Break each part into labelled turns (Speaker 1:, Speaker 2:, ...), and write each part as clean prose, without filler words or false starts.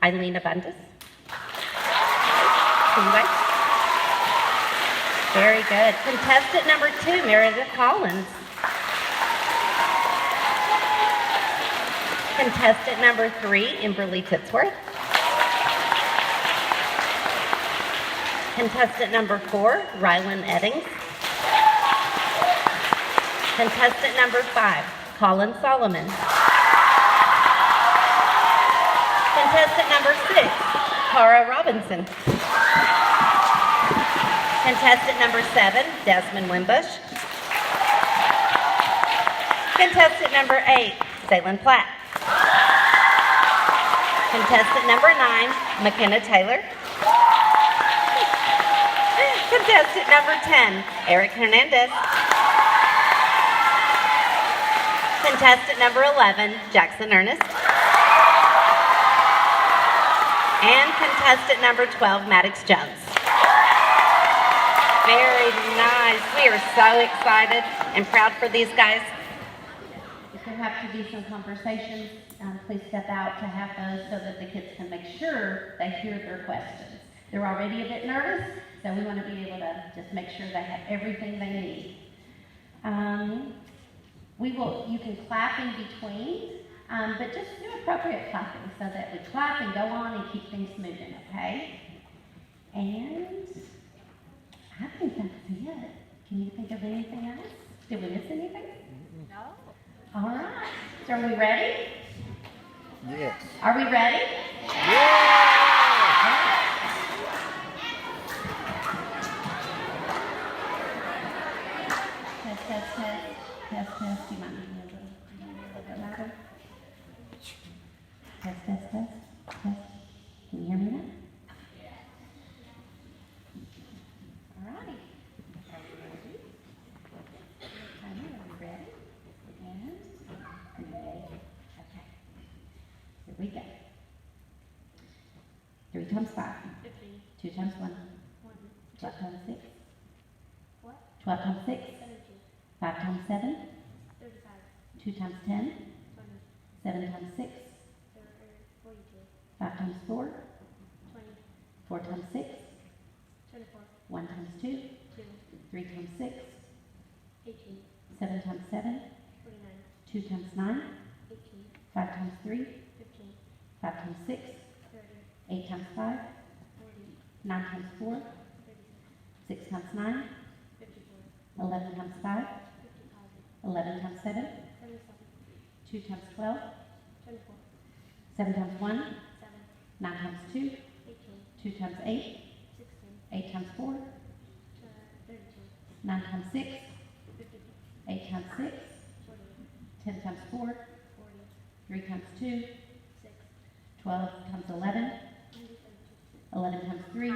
Speaker 1: Eileen Abundis. See you guys. Very good. Contestant number 2, Meredith Collins. Contestant number 3, Imberly Titsworth. Contestant number 4, Rylan Eddings. Contestant number 5, Colin Solomon. Contestant number 6, Cara Robinson. Contestant number 7, Desmond Wimbush. Contestant number 8, Zaylin Platt. Contestant number 9, McKenna Taylor. Contestant number 10, Eric Hernandez. Contestant number 11, Jackson Ernest. And contestant number 12, Maddox Jones. Very nice. We are so excited and proud for these guys. If there have to be some conversations, please step out to have those so that the kids can make sure they hear their questions. They're already a bit nervous, so we want to be able to just make sure they have everything they need. You can clap in between, but just do appropriate clapping so that we clap and go on and keep things moving, okay? And I think that's it. Can you think of anything else? Did we miss anything? No. All right. So are we ready?
Speaker 2: Yes.
Speaker 1: Are we ready?
Speaker 2: Yeah!
Speaker 1: Test, test, test. Test, test. Do you mind moving a little louder? Test, test, test. Test. Can you hear me now? All right. Are we ready? Are we ready? And are you ready? Okay. Here we go. 3 times 5.
Speaker 3: 15.
Speaker 1: 2 times 1. 12 times 6.
Speaker 3: What?
Speaker 1: 12 times 6.
Speaker 3: 17.
Speaker 1: 5 times 7.
Speaker 3: 35.
Speaker 1: 2 times 10.
Speaker 3: 20.
Speaker 1: 7 times 6.
Speaker 3: 42.
Speaker 1: 5 times 4.
Speaker 3: 20.
Speaker 1: 4 times 6.
Speaker 3: 24.
Speaker 1: 1 times 2.
Speaker 3: 2.
Speaker 1: 3 times 6.
Speaker 3: 18.
Speaker 1: 7 times 7.
Speaker 3: 49.
Speaker 1: 2 times 9.
Speaker 3: 18.
Speaker 1: 5 times 3.
Speaker 3: 15.
Speaker 1: 5 times 6.
Speaker 3: 30.
Speaker 1: 8 times 5.
Speaker 3: 40.
Speaker 1: 9 times 4.
Speaker 3: 36.
Speaker 1: 6 times 9.
Speaker 3: 54.
Speaker 1: 11 times 5.
Speaker 3: 55.
Speaker 1: 11 times 7.
Speaker 3: 77.
Speaker 1: 2 times 12.
Speaker 3: 24.
Speaker 1: 7 times 1.
Speaker 3: 7.
Speaker 1: 9 times 2.
Speaker 3: 18.
Speaker 1: 2 times 8.
Speaker 3: 16.
Speaker 1: 8 times 4.
Speaker 3: 32.
Speaker 1: 9 times 6.
Speaker 3: 52.
Speaker 1: 8 times 6.
Speaker 3: 48.
Speaker 1: 10 times 4.
Speaker 3: 40.
Speaker 1: 3 times 2.
Speaker 3: 6.
Speaker 1: 12 times 11. 11 times 3.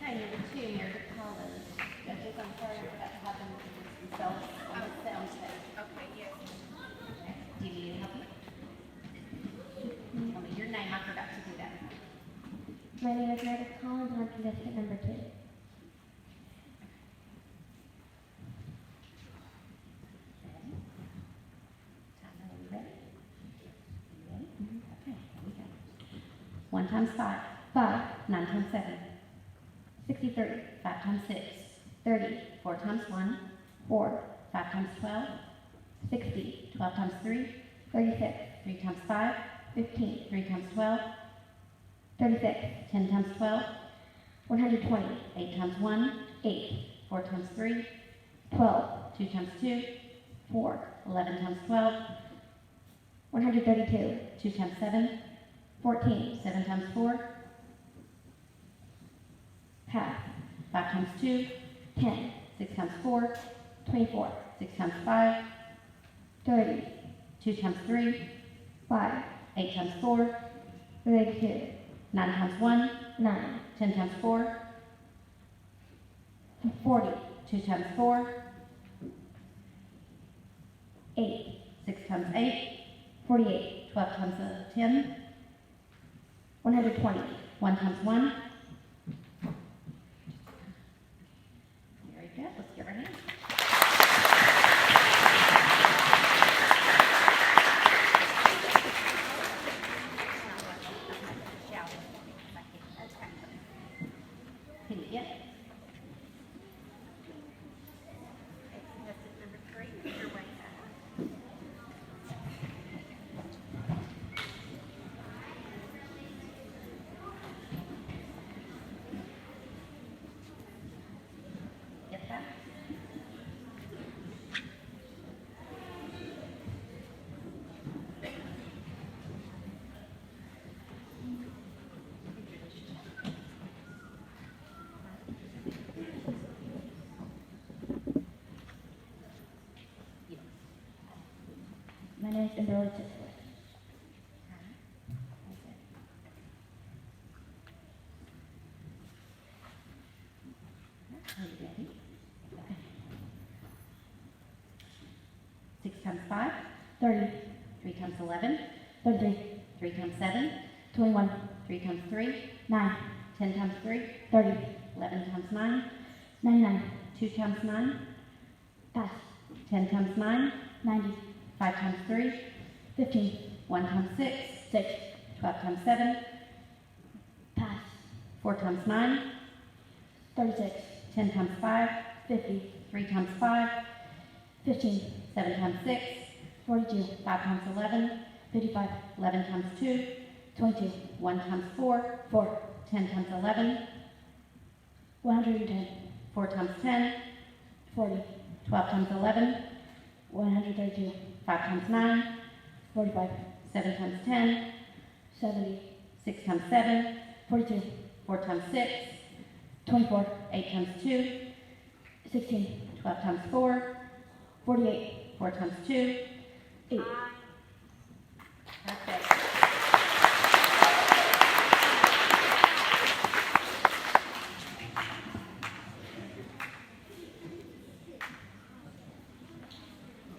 Speaker 1: Okay, number 2, Meredith Collins. Judges, I'm sorry I forgot to have them introduce themselves on the sound check.
Speaker 3: Okay, yes.
Speaker 1: Okay, do you need any help? Tell me your name, I forgot to do that.
Speaker 4: My name is Meredith Collins, and I'm contestant number 2.
Speaker 1: Ready? Tyler, are we ready? You ready? Okay, here we go. 1 times 5.
Speaker 4: 5,
Speaker 1: 9 times 7.
Speaker 4: 63,
Speaker 1: 5 times 6.
Speaker 4: 30,
Speaker 1: 4 times 1.
Speaker 4: 4,
Speaker 1: 5 times 12.
Speaker 4: 60,
Speaker 1: 12 times 3.
Speaker 4: 36,
Speaker 1: 3 times 5.
Speaker 4: 15,
Speaker 1: 3 times 12.
Speaker 4: 36,
Speaker 1: 10 times 12.
Speaker 4: 120,
Speaker 1: 8 times 1.
Speaker 4: 8,
Speaker 1: 4 times 3.
Speaker 4: 12,
Speaker 1: 2 times 2.
Speaker 4: 4,
Speaker 1: 11 times 12.
Speaker 4: 132,
Speaker 1: 2 times 7.
Speaker 4: 14,
Speaker 1: 7 times 4.
Speaker 4: half,
Speaker 1: 5 times 2.
Speaker 4: 10,
Speaker 1: 6 times 4.
Speaker 4: 24,
Speaker 1: 6 times 5.
Speaker 4: 30,
Speaker 1: 2 times 3.
Speaker 4: 5,
Speaker 1: 8 times 4.
Speaker 4: 32,
Speaker 1: 9 times 1.
Speaker 4: 9,
Speaker 1: 10 times 4.
Speaker 4: 40,
Speaker 1: 2 times 4.
Speaker 4: 8.
Speaker 1: 6 times 8,
Speaker 4: 48.
Speaker 1: 12 times 10,
Speaker 4: 120.
Speaker 1: 1 times 1. Very good. Let's give her a hand. Can you get it?
Speaker 3: Contestant number 3, your way back.
Speaker 1: Get that?
Speaker 4: My name is Kimberly Tisler.
Speaker 1: Are you ready? Okay. 6 times 5,
Speaker 4: 30.
Speaker 1: 3 times 11,
Speaker 4: 33.
Speaker 1: 3 times 7,
Speaker 4: 21.
Speaker 1: 3 times 3,
Speaker 4: 9.
Speaker 1: 10 times 3,
Speaker 4: 30.
Speaker 1: 11 times 9,
Speaker 4: 99.
Speaker 1: 2 times 9,
Speaker 4: Pass.
Speaker 1: 10 times 9,
Speaker 4: 90.
Speaker 1: 5 times 3,
Speaker 4: 15.
Speaker 1: 1 times 6,
Speaker 4: 6.
Speaker 1: 12 times 7,
Speaker 4: Pass.
Speaker 1: 4 times 9,
Speaker 4: 36.
Speaker 1: 10 times 5,
Speaker 4: 50.
Speaker 1: 3 times 5,
Speaker 4: 15.
Speaker 1: 7 times 6,
Speaker 4: 42.
Speaker 1: 5 times 11,
Speaker 4: 55.
Speaker 1: 11 times 2,
Speaker 4: 22.
Speaker 1: 1 times 4,
Speaker 4: 4.
Speaker 1: 10 times 11,
Speaker 4: 110.
Speaker 1: 4 times 10,
Speaker 4: 40.
Speaker 1: 12 times 11,
Speaker 4: 132.
Speaker 1: 5 times 9,
Speaker 4: 45.
Speaker 1: 7 times 10,
Speaker 4: 70.
Speaker 1: 6 times 7,
Speaker 4: 42.
Speaker 1: 4 times 6,
Speaker 4: 24.
Speaker 1: 8 times 2,
Speaker 4: 16.
Speaker 1: 12 times 4,
Speaker 4: 48.
Speaker 1: 4 times 2.
Speaker 4: 8.
Speaker 1: Perfect.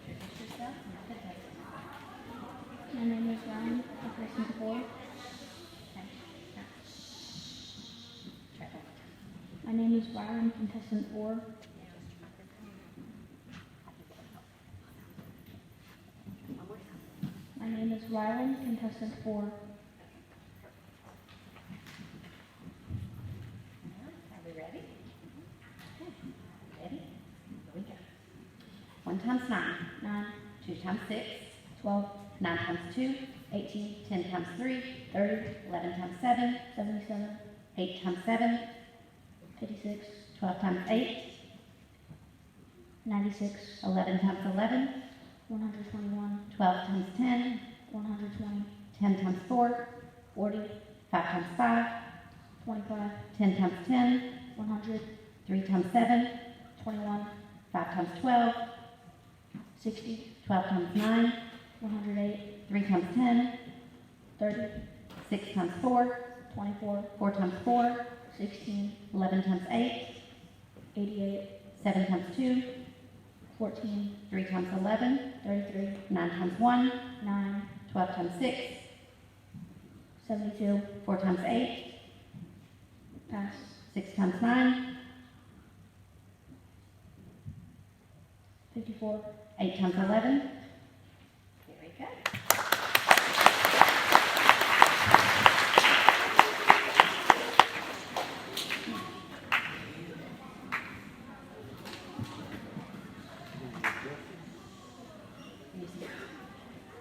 Speaker 1: Introduce yourself and the contestant.
Speaker 4: My name is Ryan, contestant 4.
Speaker 1: Okay. Now, try that.
Speaker 4: My name is Ryan, contestant 4. My name is Rylan, contestant 4.
Speaker 1: Are we ready? Okay. Ready? Here we go. 1 times 9,
Speaker 4: 9.
Speaker 1: 2 times 6,
Speaker 4: 12.
Speaker 1: 9 times 2,
Speaker 4: 18.
Speaker 1: 10 times 3,
Speaker 4: 30.
Speaker 1: 11 times 7,
Speaker 4: 77.
Speaker 1: 8 times 7,
Speaker 4: 56.
Speaker 1: 12 times 8,
Speaker 4: 96.
Speaker 1: 11 times 11,
Speaker 4: 121.
Speaker 1: 12 times 10,
Speaker 4: 120.
Speaker 1: 10 times 4,
Speaker 4: 40.
Speaker 1: 5 times 5,
Speaker 4: 25.
Speaker 1: 10 times 10,
Speaker 4: 100.
Speaker 1: 3 times 7,
Speaker 4: 21.
Speaker 1: 5 times 12,
Speaker 4: 60.
Speaker 1: 12 times 9,
Speaker 4: 108.
Speaker 1: 3 times 10,
Speaker 4: 30.
Speaker 1: 6 times 4,
Speaker 4: 24.
Speaker 1: 4 times 4,
Speaker 4: 16.
Speaker 1: 11 times 8,
Speaker 4: 88.
Speaker 1: 7 times 2,
Speaker 4: 14.
Speaker 1: 3 times 11,
Speaker 4: 33.
Speaker 1: 9 times 1,
Speaker 4: 9.
Speaker 1: 12 times 6,
Speaker 4: 72.
Speaker 1: 4 times 8,
Speaker 4: Pass.
Speaker 1: 6 times 9,
Speaker 4: 54.
Speaker 1: 8 times 11. Very good.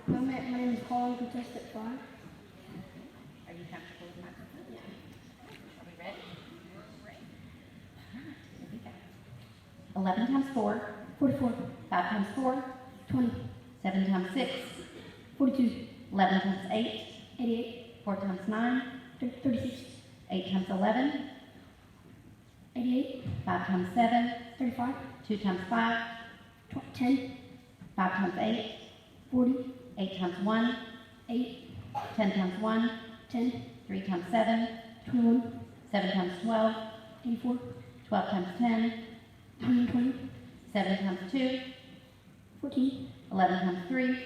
Speaker 4: My name is Colin, contestant 5.
Speaker 1: Are you comfortable with microphone? Yeah. Are we ready? Ready. All right, here we go. 11 times 4,
Speaker 4: 44.
Speaker 1: 5 times 4,
Speaker 4: 20.
Speaker 1: 7 times 6,
Speaker 4: 42.
Speaker 1: 11 times 8,
Speaker 4: 88.
Speaker 1: 4 times 9,
Speaker 4: 36.
Speaker 1: 8 times 11,
Speaker 4: 88.
Speaker 1: 5 times 7,
Speaker 4: 35.
Speaker 1: 2 times 5,
Speaker 4: 10.
Speaker 1: 5 times 8,
Speaker 4: 40.
Speaker 1: 8 times 1,
Speaker 4: 8.
Speaker 1: 10 times 1,
Speaker 4: 10.
Speaker 1: 3 times 7,
Speaker 4: 21.
Speaker 1: 7 times 12,
Speaker 4: 84.
Speaker 1: 12 times 10,
Speaker 4: 120.
Speaker 1: 7 times 2,
Speaker 4: 14,
Speaker 1: 11 times 3,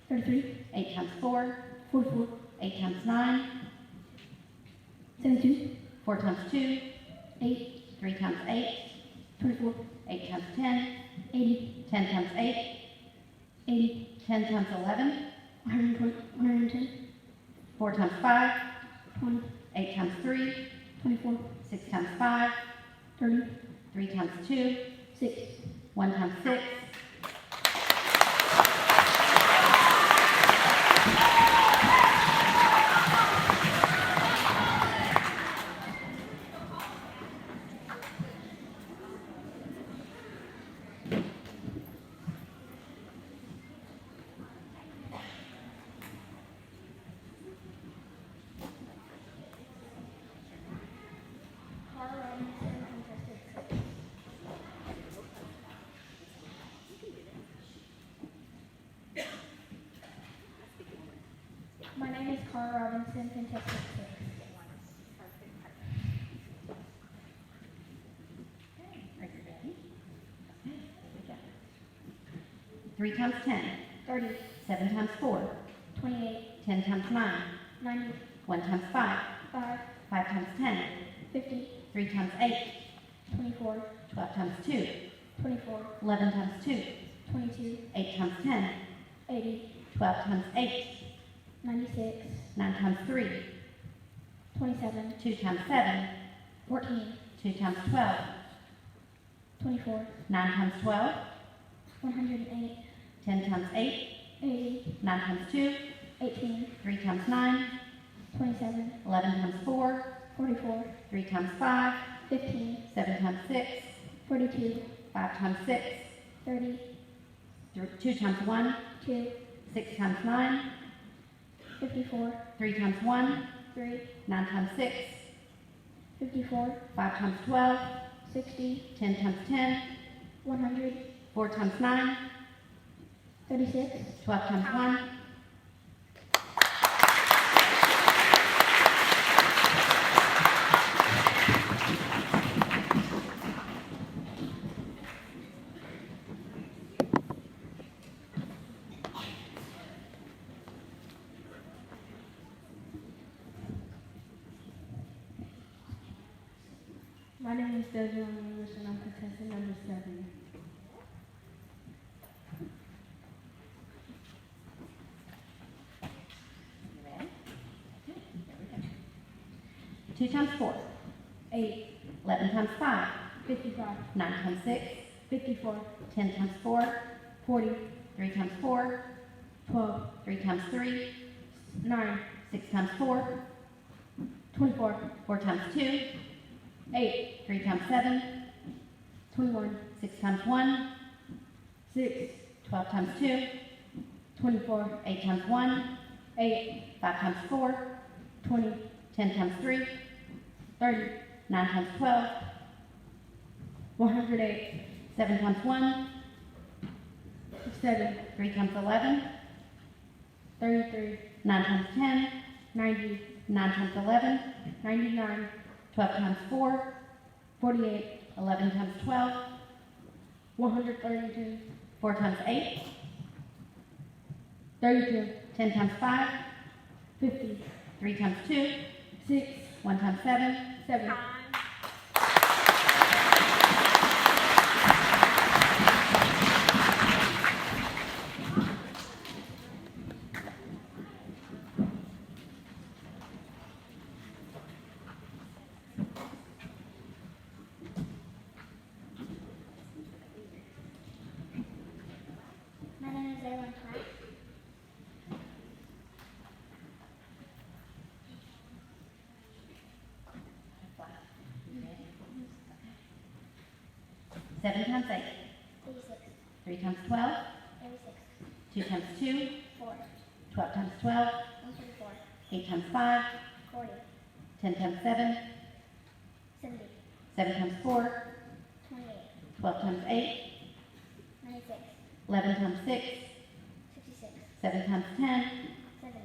Speaker 4: 33,
Speaker 1: 8 times 4,
Speaker 4: 44,
Speaker 1: 8 times 9,
Speaker 4: 72,
Speaker 1: 4 times 2,
Speaker 4: 8,
Speaker 1: 3 times 8,
Speaker 4: 24,
Speaker 1: 8 times 10,
Speaker 4: 80,
Speaker 1: 10 times 8,
Speaker 4: 80,
Speaker 1: 10 times 11,
Speaker 4: 120, 110,
Speaker 1: 4 times 5,
Speaker 4: 20,
Speaker 1: 8 times 3,
Speaker 4: 24,
Speaker 1: 6 times 5,
Speaker 4: 30,
Speaker 1: 3 times 2,
Speaker 4: 6,
Speaker 1: 1 times 6,
Speaker 4: My name is Carl Robinson, contestant 6.
Speaker 1: Are you ready? Okay, here we go. 3 times 10,
Speaker 4: 30,
Speaker 1: 7 times 4,
Speaker 4: 28,
Speaker 1: 10 times 9,
Speaker 4: 90,
Speaker 1: 1 times 5,
Speaker 4: 5,
Speaker 1: 5 times 10,
Speaker 4: 50,
Speaker 1: 3 times 8,
Speaker 4: 24,
Speaker 1: 12 times 2,
Speaker 4: 24,
Speaker 1: 11 times 2,
Speaker 4: 22,
Speaker 1: 8 times 10,
Speaker 4: 80,
Speaker 1: 12 times 8,
Speaker 4: 96,
Speaker 1: 9 times 3,
Speaker 4: 27,
Speaker 1: 2 times 7,
Speaker 4: 14,
Speaker 1: 2 times 12,
Speaker 4: 24,
Speaker 1: 9 times 12,
Speaker 4: 108,
Speaker 1: 10 times 8,
Speaker 4: 80,
Speaker 1: 9 times 2,
Speaker 4: 18,
Speaker 1: 3 times 9,
Speaker 4: 27,
Speaker 1: 11 times 4,
Speaker 4: 44,
Speaker 1: 3 times 5,
Speaker 4: 15,
Speaker 1: 7 times 6,
Speaker 4: 42,
Speaker 1: 5 times 6,
Speaker 4: 30,
Speaker 1: 2 times 1,
Speaker 4: 2,
Speaker 1: 6 times 9,
Speaker 4: 54,
Speaker 1: 3 times 1,
Speaker 4: 3,
Speaker 1: 9 times 6,
Speaker 4: 54,
Speaker 1: 5 times 12,
Speaker 4: 60,
Speaker 1: 10 times 10,
Speaker 4: 100,
Speaker 1: 4 times 9,
Speaker 4: 36,
Speaker 1: 12 times 1,
Speaker 5: My name is Deja English and I'm contestant number 7.
Speaker 1: You ready? Okay, here we go. 2 times 4,
Speaker 5: 8,
Speaker 1: 11 times 5,
Speaker 5: 55,
Speaker 1: 9 times 6,
Speaker 5: 54,
Speaker 1: 10 times 4,
Speaker 5: 40,
Speaker 1: 3 times 4,
Speaker 5: 12,
Speaker 1: 3 times 3,
Speaker 5: 9,
Speaker 1: 6 times 4,
Speaker 5: 24,
Speaker 1: 4 times 2,
Speaker 5: 8,
Speaker 1: 3 times 7,
Speaker 5: 21,
Speaker 1: 6 times 1,
Speaker 5: 6,
Speaker 1: 12 times 2,
Speaker 5: 24,
Speaker 1: 8 times 1,
Speaker 5: 8,
Speaker 1: 5 times 4,
Speaker 5: 20,
Speaker 1: 10 times 3,
Speaker 5: 30,
Speaker 1: 9 times 12,
Speaker 5: 108,
Speaker 1: 7 times 1,
Speaker 5: 7,
Speaker 1: 3 times 11,
Speaker 5: 33,
Speaker 1: 9 times 10,
Speaker 5: 90,
Speaker 1: 9 times 11,
Speaker 5: 99,
Speaker 1: 12 times 4,
Speaker 5: 48,
Speaker 1: 11 times 12,
Speaker 5: 132,
Speaker 1: 4 times 8,
Speaker 5: 32,
Speaker 1: 10 times 5,
Speaker 5: 50,
Speaker 1: 3 times 2,
Speaker 5: 6,
Speaker 1: 1 times 7,
Speaker 5: 7.
Speaker 3: Time.
Speaker 4: My name is Aaron Clark.
Speaker 1: Seven times 8,
Speaker 4: 36,
Speaker 1: 3 times 12,
Speaker 4: 36,
Speaker 1: 2 times 2,
Speaker 4: 4,
Speaker 1: 12 times 12,
Speaker 4: 134,
Speaker 1: 8 times 5,
Speaker 4: 40,
Speaker 1: 10 times 7,
Speaker 4: 70,
Speaker 1: 7 times 4,
Speaker 4: 28,
Speaker 1: 12 times 8,
Speaker 4: 96,
Speaker 1: 11 times 6,
Speaker 4: 66,
Speaker 1: 7 times 10,
Speaker 4: 70,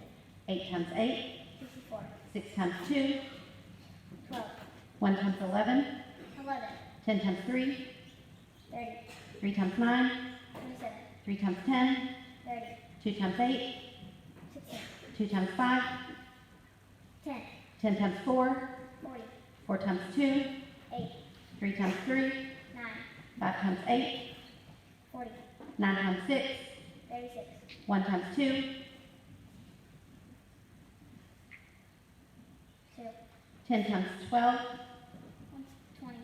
Speaker 1: 8 times 8,
Speaker 4: 64,
Speaker 1: 6 times 2,
Speaker 4: 12,
Speaker 1: 1 times 11,
Speaker 4: 11,
Speaker 1: 10 times 3,
Speaker 4: 30,
Speaker 1: 3 times 9,
Speaker 4: 27,
Speaker 1: 3 times 10,
Speaker 4: 30,
Speaker 1: 2 times 8,
Speaker 4: 60,
Speaker 1: 2 times 5,
Speaker 4: 10,
Speaker 1: 10 times 4,
Speaker 4: 40,
Speaker 1: 4 times 2,
Speaker 4: 8,
Speaker 1: 3 times 3,
Speaker 4: 9,
Speaker 1: 5 times 8,
Speaker 4: 40,
Speaker 1: 9 times 6,
Speaker 4: 36,
Speaker 1: 1 times 2,
Speaker 4: 2,
Speaker 1: 10 times 12,
Speaker 4: 20,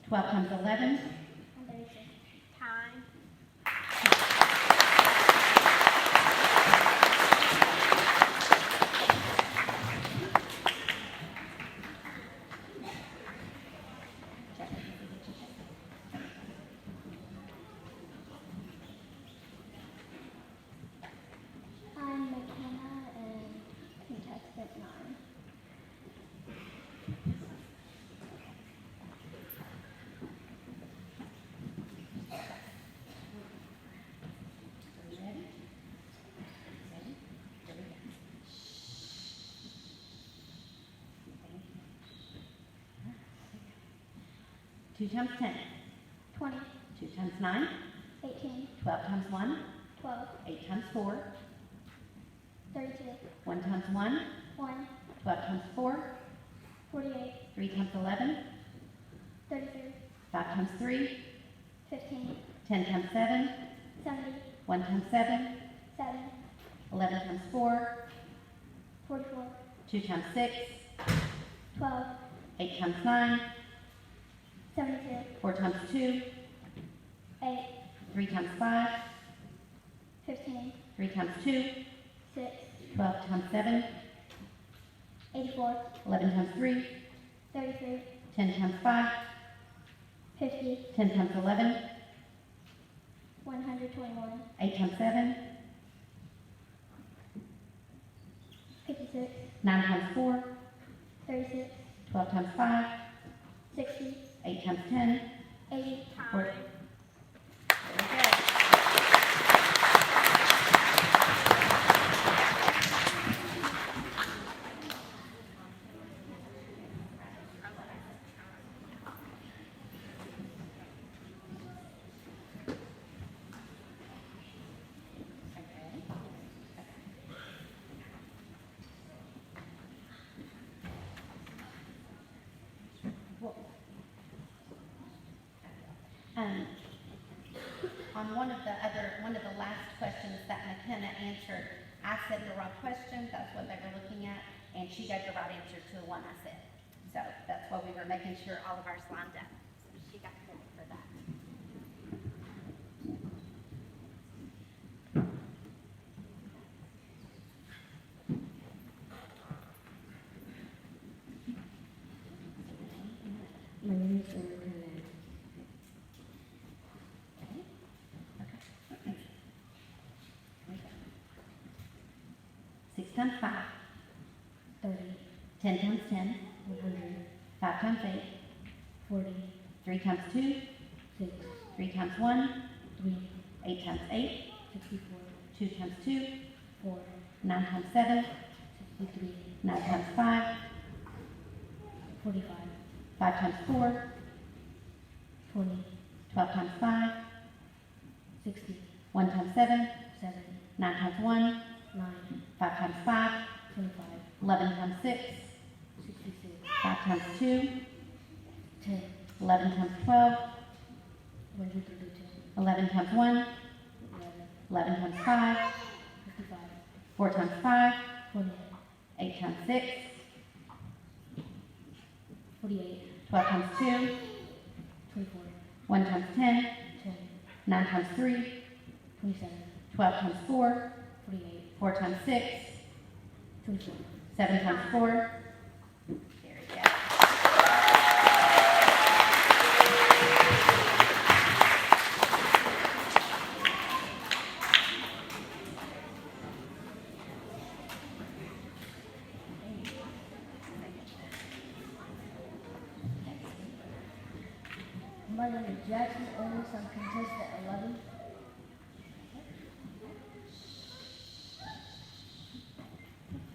Speaker 1: 12 times 11,
Speaker 4: 136.
Speaker 3: Time.
Speaker 4: I'm McKenna and contestant 9.
Speaker 1: Are you ready? Ready? Here we go. 2 times 10,
Speaker 4: 20,
Speaker 1: 2 times 9,
Speaker 4: 18,
Speaker 1: 12 times 1,
Speaker 4: 12,
Speaker 1: 8 times 4,
Speaker 4: 32,
Speaker 1: 1 times 1,
Speaker 4: 1,
Speaker 1: 12 times 4,
Speaker 4: 48,
Speaker 1: 3 times 11,
Speaker 4: 33,
Speaker 1: 5 times 3,
Speaker 4: 15,
Speaker 1: 10 times 7,
Speaker 4: 70,
Speaker 1: 1 times 7,
Speaker 4: 7,
Speaker 1: 11 times 4,
Speaker 4: 44,
Speaker 1: 2 times 6,
Speaker 4: 12,
Speaker 1: 8 times 9,
Speaker 4: 72,
Speaker 1: 4 times 2,
Speaker 4: 8,
Speaker 1: 3 times 5,
Speaker 4: 15,
Speaker 1: 3 times 2,
Speaker 4: 6,
Speaker 1: 12 times 7,
Speaker 4: 84,
Speaker 1: 11 times 3,
Speaker 4: 33,
Speaker 1: 10 times 5,
Speaker 4: 50,
Speaker 1: 10 times 11,
Speaker 4: 121,
Speaker 1: 8 times 7,
Speaker 4: 56,
Speaker 1: 9 times 4,
Speaker 4: 36,
Speaker 1: 12 times 5,
Speaker 4: 60,
Speaker 1: 8 times 10,
Speaker 4: 80,
Speaker 1: Four-
Speaker 3: Time.
Speaker 1: Very good. Okay. Well, on one of the last questions that McKenna answered, I said the wrong question, that's what they were looking at, and she gave the right answer to the one I said. So that's why we were making sure all of ours lined up. So she got credit for that.
Speaker 5: My name is Erica Land.
Speaker 1: 6 times 5,
Speaker 5: 30,
Speaker 1: 10 times 10,
Speaker 5: 100,
Speaker 1: 5 times 8,
Speaker 5: 40,
Speaker 1: 3 times 2,
Speaker 5: 6,
Speaker 1: 3 times 1,
Speaker 5: 3,
Speaker 1: 8 times 8,
Speaker 5: 64,
Speaker 1: 2 times 2,
Speaker 5: 4,
Speaker 1: 9 times 7,
Speaker 5: 63,
Speaker 1: 9 times 5,
Speaker 5: 45,
Speaker 1: 5 times 4,
Speaker 5: 20,
Speaker 1: 12 times 5,
Speaker 5: 60,
Speaker 1: 1 times 7,
Speaker 5: 7,
Speaker 1: 9 times 1,
Speaker 5: 9,
Speaker 1: 5 times 5,
Speaker 5: 25,
Speaker 1: 11 times 6,
Speaker 5: 66,
Speaker 1: 5 times 2,
Speaker 5: 10,
Speaker 1: 11 times 12,
Speaker 5: 132,
Speaker 1: 11 times 1,
Speaker 5: 11,
Speaker 1: 11 times 5,
Speaker 5: 55,
Speaker 1: 4 times 5,
Speaker 5: 48,
Speaker 1: 8 times 6,
Speaker 5: 48,
Speaker 1: 12 times 2,
Speaker 5: 24,
Speaker 1: 1 times 10,
Speaker 5: 10,
Speaker 1: 9 times 3,
Speaker 5: 27,
Speaker 1: 12 times 4,
Speaker 5: 48,
Speaker 1: 4 times 6,
Speaker 5: 24,
Speaker 1: 7 times 4. Very good.
Speaker 5: My name is Jackson Owens. I'm contestant 11.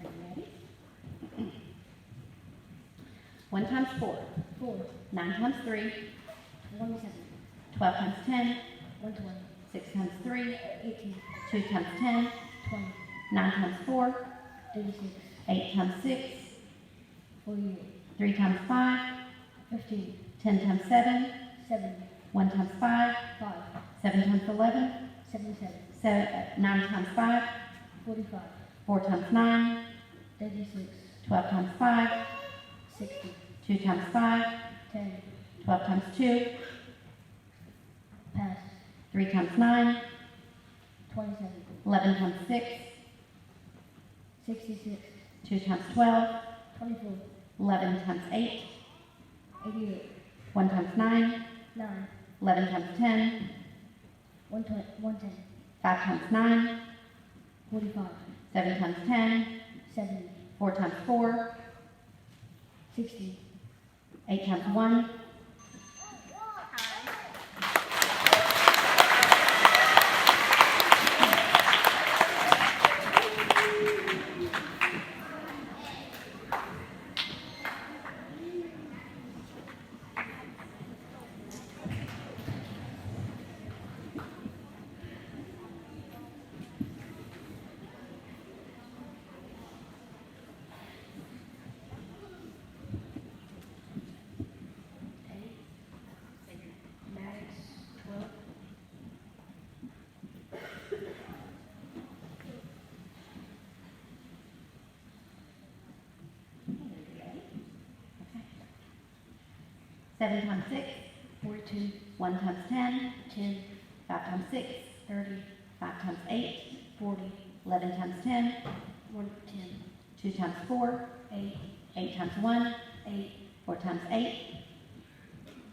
Speaker 1: Are you ready? 1 times 4,
Speaker 5: 4,
Speaker 1: 9 times 3,
Speaker 5: 27,
Speaker 1: 12 times 10,
Speaker 5: 120,
Speaker 1: 6 times 3,
Speaker 5: 18,
Speaker 1: 2 times 10,
Speaker 5: 20,
Speaker 1: 9 times 4,
Speaker 5: 36,
Speaker 1: 8 times 6,
Speaker 5: 48,
Speaker 1: 3 times 5,
Speaker 5: 15,
Speaker 1: 10 times 7,
Speaker 5: 70,
Speaker 1: 1 times 5,
Speaker 5: 5,
Speaker 1: 7 times 11,
Speaker 5: 77,
Speaker 1: 9 times 5,
Speaker 5: 45,
Speaker 1: 4 times 9,
Speaker 5: 36,
Speaker 1: 12 times 5,
Speaker 5: 60,
Speaker 1: 2 times 5,
Speaker 5: 10,
Speaker 1: 12 times 2,
Speaker 5: pass,
Speaker 1: 3 times 9,
Speaker 5: 27,
Speaker 1: 11 times 6,
Speaker 5: 66,
Speaker 1: 2 times 12,
Speaker 5: 24,
Speaker 1: 11 times 8,
Speaker 5: 88,
Speaker 1: 1 times 9,
Speaker 5: 9,
Speaker 1: 11 times 10,
Speaker 5: 110,
Speaker 1: 5 times 9,
Speaker 5: 45,
Speaker 1: 7 times 10,
Speaker 5: 70,
Speaker 1: 4 times 4,
Speaker 5: 60,
Speaker 1: 8 times 1,
Speaker 5: Maddox, 12,
Speaker 1: Seven times 6,
Speaker 5: 42,
Speaker 1: 1 times 10,
Speaker 5: 10,
Speaker 1: 5 times 6,
Speaker 5: 30,
Speaker 1: 5 times 8,
Speaker 5: 40,
Speaker 1: 11 times 10,
Speaker 5: 110,
Speaker 1: 2 times 4,
Speaker 5: 8,
Speaker 1: 8 times 1,
Speaker 5: 8,
Speaker 1: 4 times 8,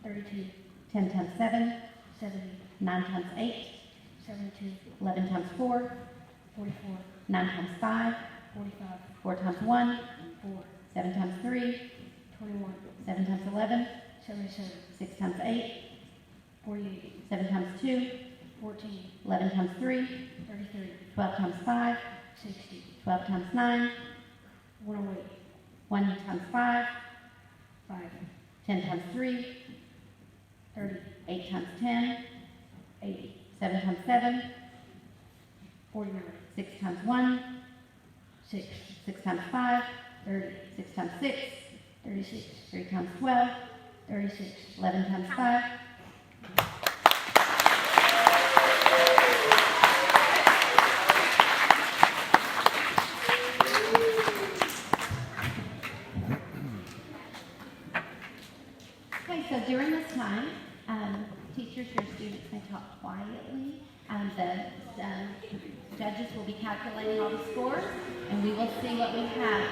Speaker 5: 32,
Speaker 1: 10 times 7,
Speaker 5: 70,
Speaker 1: 9 times 8,
Speaker 5: 72,
Speaker 1: 11 times 4,
Speaker 5: 44,
Speaker 1: 9 times 5,
Speaker 5: 45,
Speaker 1: 4 times 1,
Speaker 5: 4,
Speaker 1: 7 times 3,
Speaker 5: 21,
Speaker 1: 7 times 11,
Speaker 5: 77,
Speaker 1: 6 times 8,
Speaker 5: 48,
Speaker 1: 7 times 2,
Speaker 5: 14,
Speaker 1: 11 times 3,
Speaker 5: 33,
Speaker 1: 12 times 5,
Speaker 5: 60,
Speaker 1: 12 times 9,
Speaker 5: 108,
Speaker 1: 1 times 5,
Speaker 5: 5,
Speaker 1: 10 times 3,
Speaker 5: 30,
Speaker 1: 8 times 10,
Speaker 5: 80,
Speaker 1: 7 times 7,
Speaker 5: 49,
Speaker 1: 6 times 1,
Speaker 5: 6,
Speaker 1: 6 times 5,
Speaker 5: 30,
Speaker 1: 6 times 6,
Speaker 5: 36,
Speaker 1: 3 times 12,
Speaker 5: 36,
Speaker 1: 11 times 5. Okay, so during this time, teachers, your students may talk quietly. The judges will be calculating all the scores, and we will see what we have.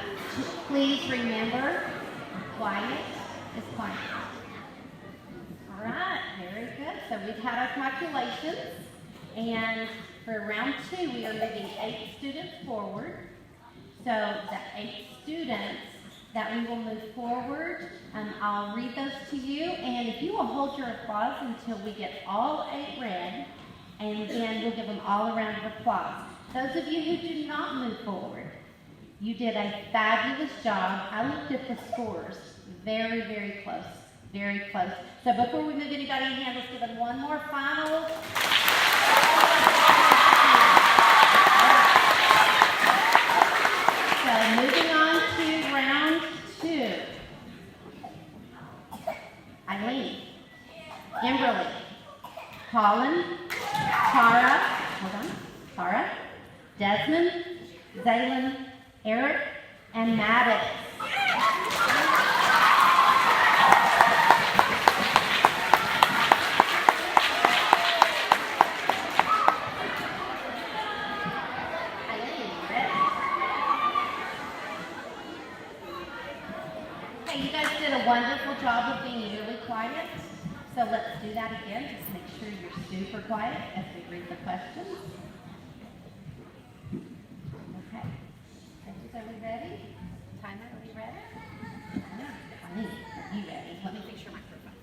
Speaker 1: Please remember, quiet is quiet. All right, very good. So we've had our calculations, and for round 2, we are moving 8 students forward. So the 8 students that we will move forward, I'll read those to you, and if you will hold your applause until we get all 8 read, and then we'll give them all a round of applause. Those of you who do not move forward, you did a fabulous job. I looked at the scores. Very, very close. Very close. So before we move anybody in hand, let's give them one more final. So moving on to round 2. Eileen, Kimberly, Colin, Tara, Desmond, Zaylen, Eric, and Maddox. Hey, you guys did a wonderful job of being really quiet. So let's do that again. Just make sure you're super quiet as we read the questions. Okay. Judges, are we ready? Timer, are we ready? Are you ready? Let me fix your microphone.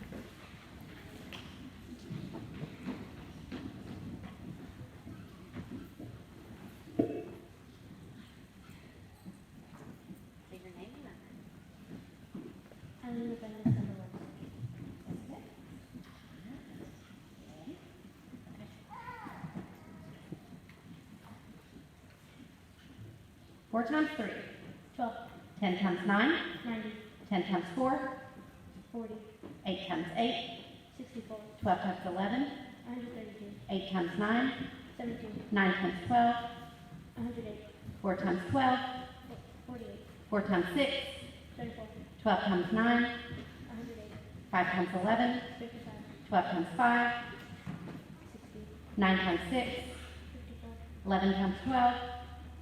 Speaker 1: Say your name and number.
Speaker 4: I'm going to bring this number 1.
Speaker 1: That's it. Okay. 4 times 3.
Speaker 5: 12.
Speaker 1: 10 times 9.
Speaker 5: 90.
Speaker 1: 10 times 4.
Speaker 5: 40.
Speaker 1: 8 times 8.
Speaker 5: 64.
Speaker 1: 12 times 11.
Speaker 5: 132.
Speaker 1: 8 times 9.
Speaker 5: 72.
Speaker 1: 9 times 12.
Speaker 5: 108.
Speaker 1: 4 times 12.
Speaker 5: 48.
Speaker 1: 4 times 6.
Speaker 5: 34.
Speaker 1: 12 times 9.
Speaker 5: 108.
Speaker 1: 5 times 11.
Speaker 5: 55.
Speaker 1: 12 times 5.
Speaker 5: 60.
Speaker 1: 9 times 6.
Speaker 5: 54.
Speaker 1: 11 times 12.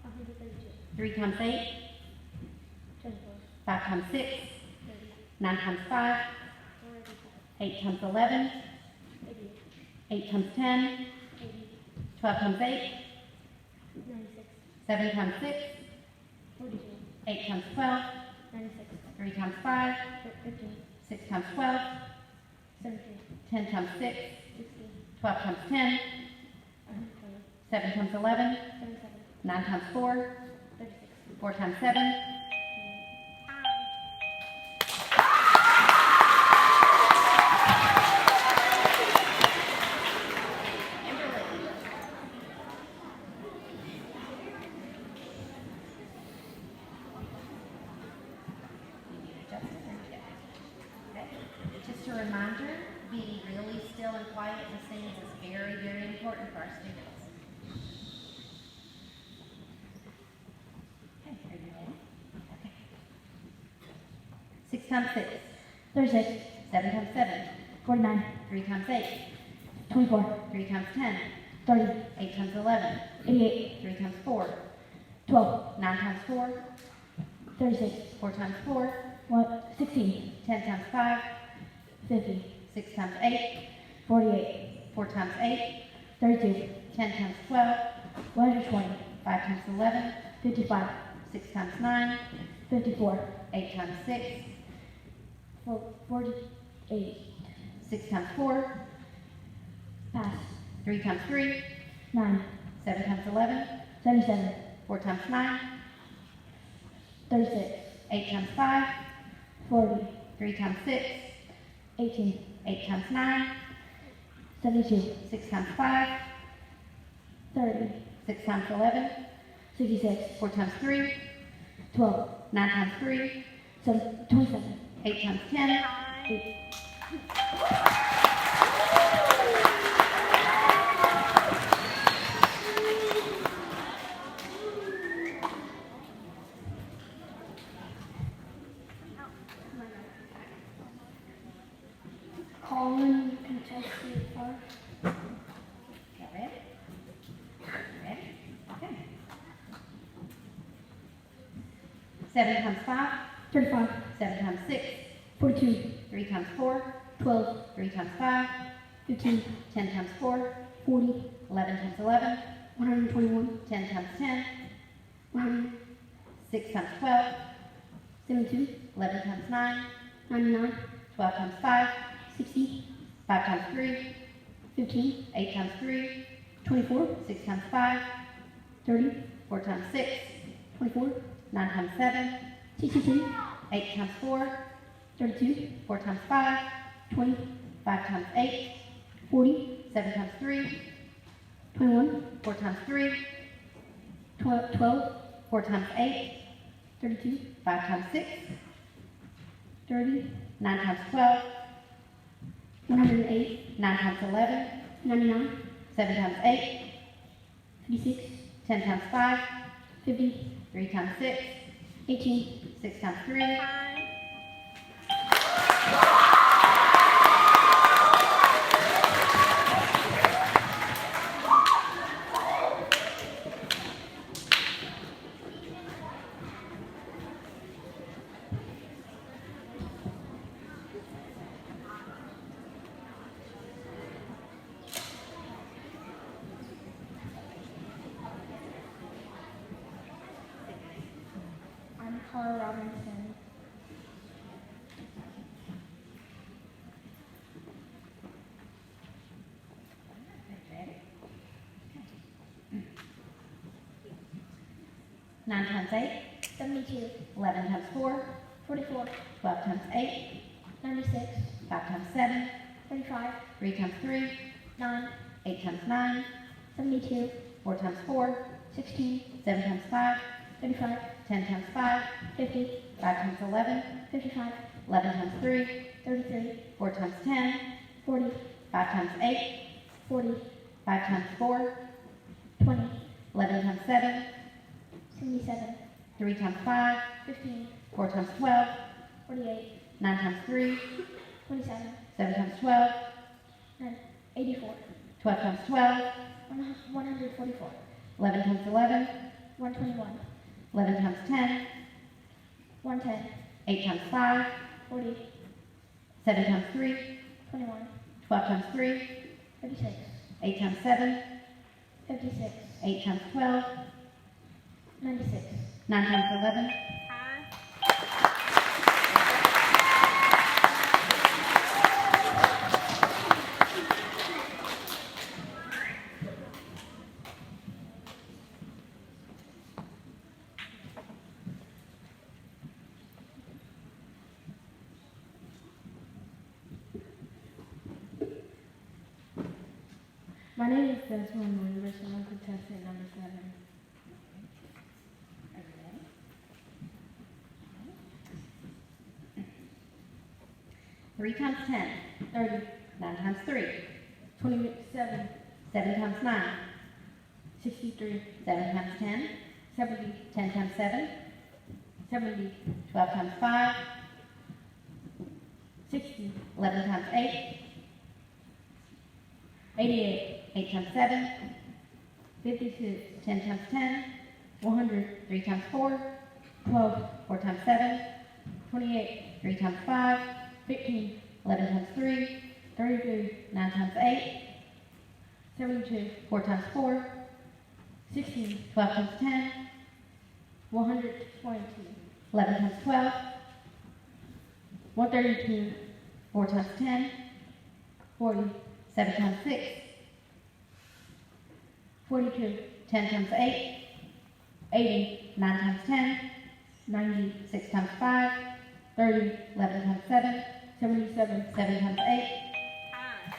Speaker 5: 132.
Speaker 1: 3 times 8.
Speaker 5: 24.
Speaker 1: 5 times 6.
Speaker 5: 30.
Speaker 1: 9 times 5.
Speaker 5: 485.
Speaker 1: 8 times 11.
Speaker 5: 88.
Speaker 1: 8 times 10.
Speaker 5: 80.
Speaker 1: 12 times 8.
Speaker 5: 96.
Speaker 1: 7 times 6.
Speaker 5: 42.
Speaker 1: 8 times 12.
Speaker 5: 96.
Speaker 1: 3 times 5.
Speaker 5: 15.
Speaker 1: 6 times 12.
Speaker 5: 17.
Speaker 1: 10 times 6.
Speaker 5: 16.
Speaker 1: 12 times 10.
Speaker 5: 120.
Speaker 1: 7 times 11.
Speaker 5: 77.
Speaker 1: 9 times 4.
Speaker 5: 36.
Speaker 1: 4 times 7. Just a reminder, being really still and quiet in the scenes is very, very important for our students. Okay, are you ready? Okay. 6 times 6.
Speaker 5: 36.
Speaker 1: 7 times 7.
Speaker 5: 49.
Speaker 1: 3 times 8.
Speaker 5: 24.
Speaker 1: 3 times 10.
Speaker 5: 30.
Speaker 1: 8 times 11.
Speaker 5: 88.
Speaker 1: 3 times 4.
Speaker 5: 12.
Speaker 1: 9 times 4.
Speaker 5: 36.
Speaker 1: 4 times 4.
Speaker 5: 16.
Speaker 1: 10 times 5.
Speaker 5: 50.
Speaker 1: 6 times 8.
Speaker 5: 48.
Speaker 1: 4 times 8.
Speaker 5: 32.
Speaker 1: 10 times 12.
Speaker 5: 120.
Speaker 1: 5 times 11.
Speaker 5: 55.
Speaker 1: 6 times 9.
Speaker 5: 54.
Speaker 1: 8 times 6.
Speaker 5: 48.
Speaker 1: 6 times 4.
Speaker 5: Pass.
Speaker 1: 3 times 3.
Speaker 5: 9.
Speaker 1: 7 times 11.
Speaker 5: 77.
Speaker 1: 4 times 9.
Speaker 5: 36.
Speaker 1: 8 times 5.
Speaker 5: 40.
Speaker 1: 3 times 6.
Speaker 5: 18.
Speaker 1: 8 times 9.
Speaker 5: 72.
Speaker 1: 6 times 5.
Speaker 5: 30.
Speaker 1: 6 times 11.
Speaker 5: 66.
Speaker 1: 4 times 3.
Speaker 5: 12.
Speaker 1: 9 times 3.
Speaker 5: 27.
Speaker 1: 8 times 10.
Speaker 5: 8. Calling contestant first.
Speaker 1: Get ready? Ready? Okay. 7 times 5.
Speaker 5: 35.
Speaker 1: 7 times 6.
Speaker 5: 42.
Speaker 1: 3 times 4.
Speaker 5: 12.
Speaker 1: 3 times 5.
Speaker 5: 15.
Speaker 1: 10 times 4.
Speaker 5: 40.
Speaker 1: 11 times 11.
Speaker 5: 121.
Speaker 1: 10 times 10.
Speaker 5: 100.
Speaker 1: 6 times 12.
Speaker 5: 72.
Speaker 1: 11 times 9.
Speaker 5: 99.
Speaker 1: 12 times 5.
Speaker 5: 60.
Speaker 1: 5 times 3.
Speaker 5: 15.
Speaker 1: 8 times 3.
Speaker 5: 24.
Speaker 1: 6 times 5.
Speaker 5: 30.
Speaker 1: 4 times 6.
Speaker 5: 24.
Speaker 1: 9 times 7.
Speaker 5: 63.
Speaker 1: 8 times 4.
Speaker 5: 32.
Speaker 1: 4 times 5.
Speaker 5: 20.
Speaker 1: 5 times 8.
Speaker 5: 40.
Speaker 1: 7 times 3.
Speaker 5: 21.
Speaker 1: 4 times 3.
Speaker 5: 12.
Speaker 1: 4 times 8.
Speaker 5: 32.
Speaker 1: 5 times 6.
Speaker 5: 30.
Speaker 1: 9 times 12.
Speaker 5: 108.
Speaker 1: 9 times 11.
Speaker 5: 99.
Speaker 1: 7 times 8.
Speaker 5: 56.
Speaker 1: 10 times 5.
Speaker 5: 50.
Speaker 1: 3 times 6.
Speaker 5: 18.
Speaker 1: 6 times 3.
Speaker 5: I'm Carl Robinson.
Speaker 1: Ready? 9 times 8.
Speaker 5: 72.
Speaker 1: 11 times 4.
Speaker 5: 44.
Speaker 1: 12 times 8.
Speaker 5: 96.
Speaker 1: 5 times 7.
Speaker 5: 35.
Speaker 1: 3 times 3.
Speaker 5: 9.
Speaker 1: 8 times 9.
Speaker 5: 72.
Speaker 1: 4 times 4.
Speaker 5: 16.
Speaker 1: 7 times 5.
Speaker 4: 55,
Speaker 1: 10 times 5,
Speaker 4: 50,
Speaker 1: 5 times 11,
Speaker 4: 55,
Speaker 1: 11 times 3,
Speaker 4: 33,
Speaker 1: 4 times 10,
Speaker 4: 40,
Speaker 1: 5 times 8,
Speaker 4: 40,
Speaker 1: 5 times 4,
Speaker 4: 20,
Speaker 1: 11 times 7,
Speaker 4: 77,
Speaker 1: 3 times 5,
Speaker 4: 15,
Speaker 1: 4 times 12,
Speaker 4: 48,
Speaker 1: 9 times 3,
Speaker 4: 27,
Speaker 1: 7 times 12,
Speaker 4: 84,
Speaker 1: 12 times 12,
Speaker 4: 144,
Speaker 1: 11 times 11,
Speaker 4: 121,
Speaker 1: 11 times 10,
Speaker 4: 110,
Speaker 1: 8 times 5,
Speaker 4: 40,
Speaker 1: 7 times 3,
Speaker 4: 21,
Speaker 1: 12 times 3,
Speaker 4: 36,
Speaker 1: 8 times 7,
Speaker 4: 56,
Speaker 1: 8 times 12,
Speaker 4: 96,
Speaker 1: 9 times 11,
Speaker 3: Aye.
Speaker 6: My name is Desmond Williams, and I'm contestant number 7.
Speaker 1: Okay. 3 times 10,
Speaker 6: 30,
Speaker 1: 9 times 3,
Speaker 6: 27,
Speaker 1: 7 times 9,
Speaker 6: 63,
Speaker 1: 7 times 10,
Speaker 6: 70,
Speaker 1: 10 times 7,
Speaker 6: 70,
Speaker 1: 12 times 5,
Speaker 6: 60,
Speaker 1: 11 times 8,
Speaker 6: 88,
Speaker 1: 8 times 7,
Speaker 6: 56,
Speaker 1: 10 times 10,
Speaker 6: 100,
Speaker 1: 3 times 4,
Speaker 6: 12,
Speaker 1: 4 times 7,
Speaker 6: 28,
Speaker 1: 3 times 5,
Speaker 6: 15,
Speaker 1: 11 times 3,
Speaker 6: 33,
Speaker 1: 9 times 8,
Speaker 6: 72,
Speaker 1: 4 times 4,
Speaker 6: 16,
Speaker 1: 12 times 10,
Speaker 6: 122,
Speaker 1: 11 times 12,
Speaker 6: 132,
Speaker 1: 4 times 10,
Speaker 6: 40,
Speaker 1: 7 times 6,
Speaker 6: 42,
Speaker 1: 10 times 8,
Speaker 6: 80,
Speaker 1: 9 times 10,
Speaker 6: 90,
Speaker 1: 6 times 5,
Speaker 6: 30,
Speaker 1: 11 times 7,
Speaker 6: 77,
Speaker 1: 7 times 8,
Speaker 3: Aye.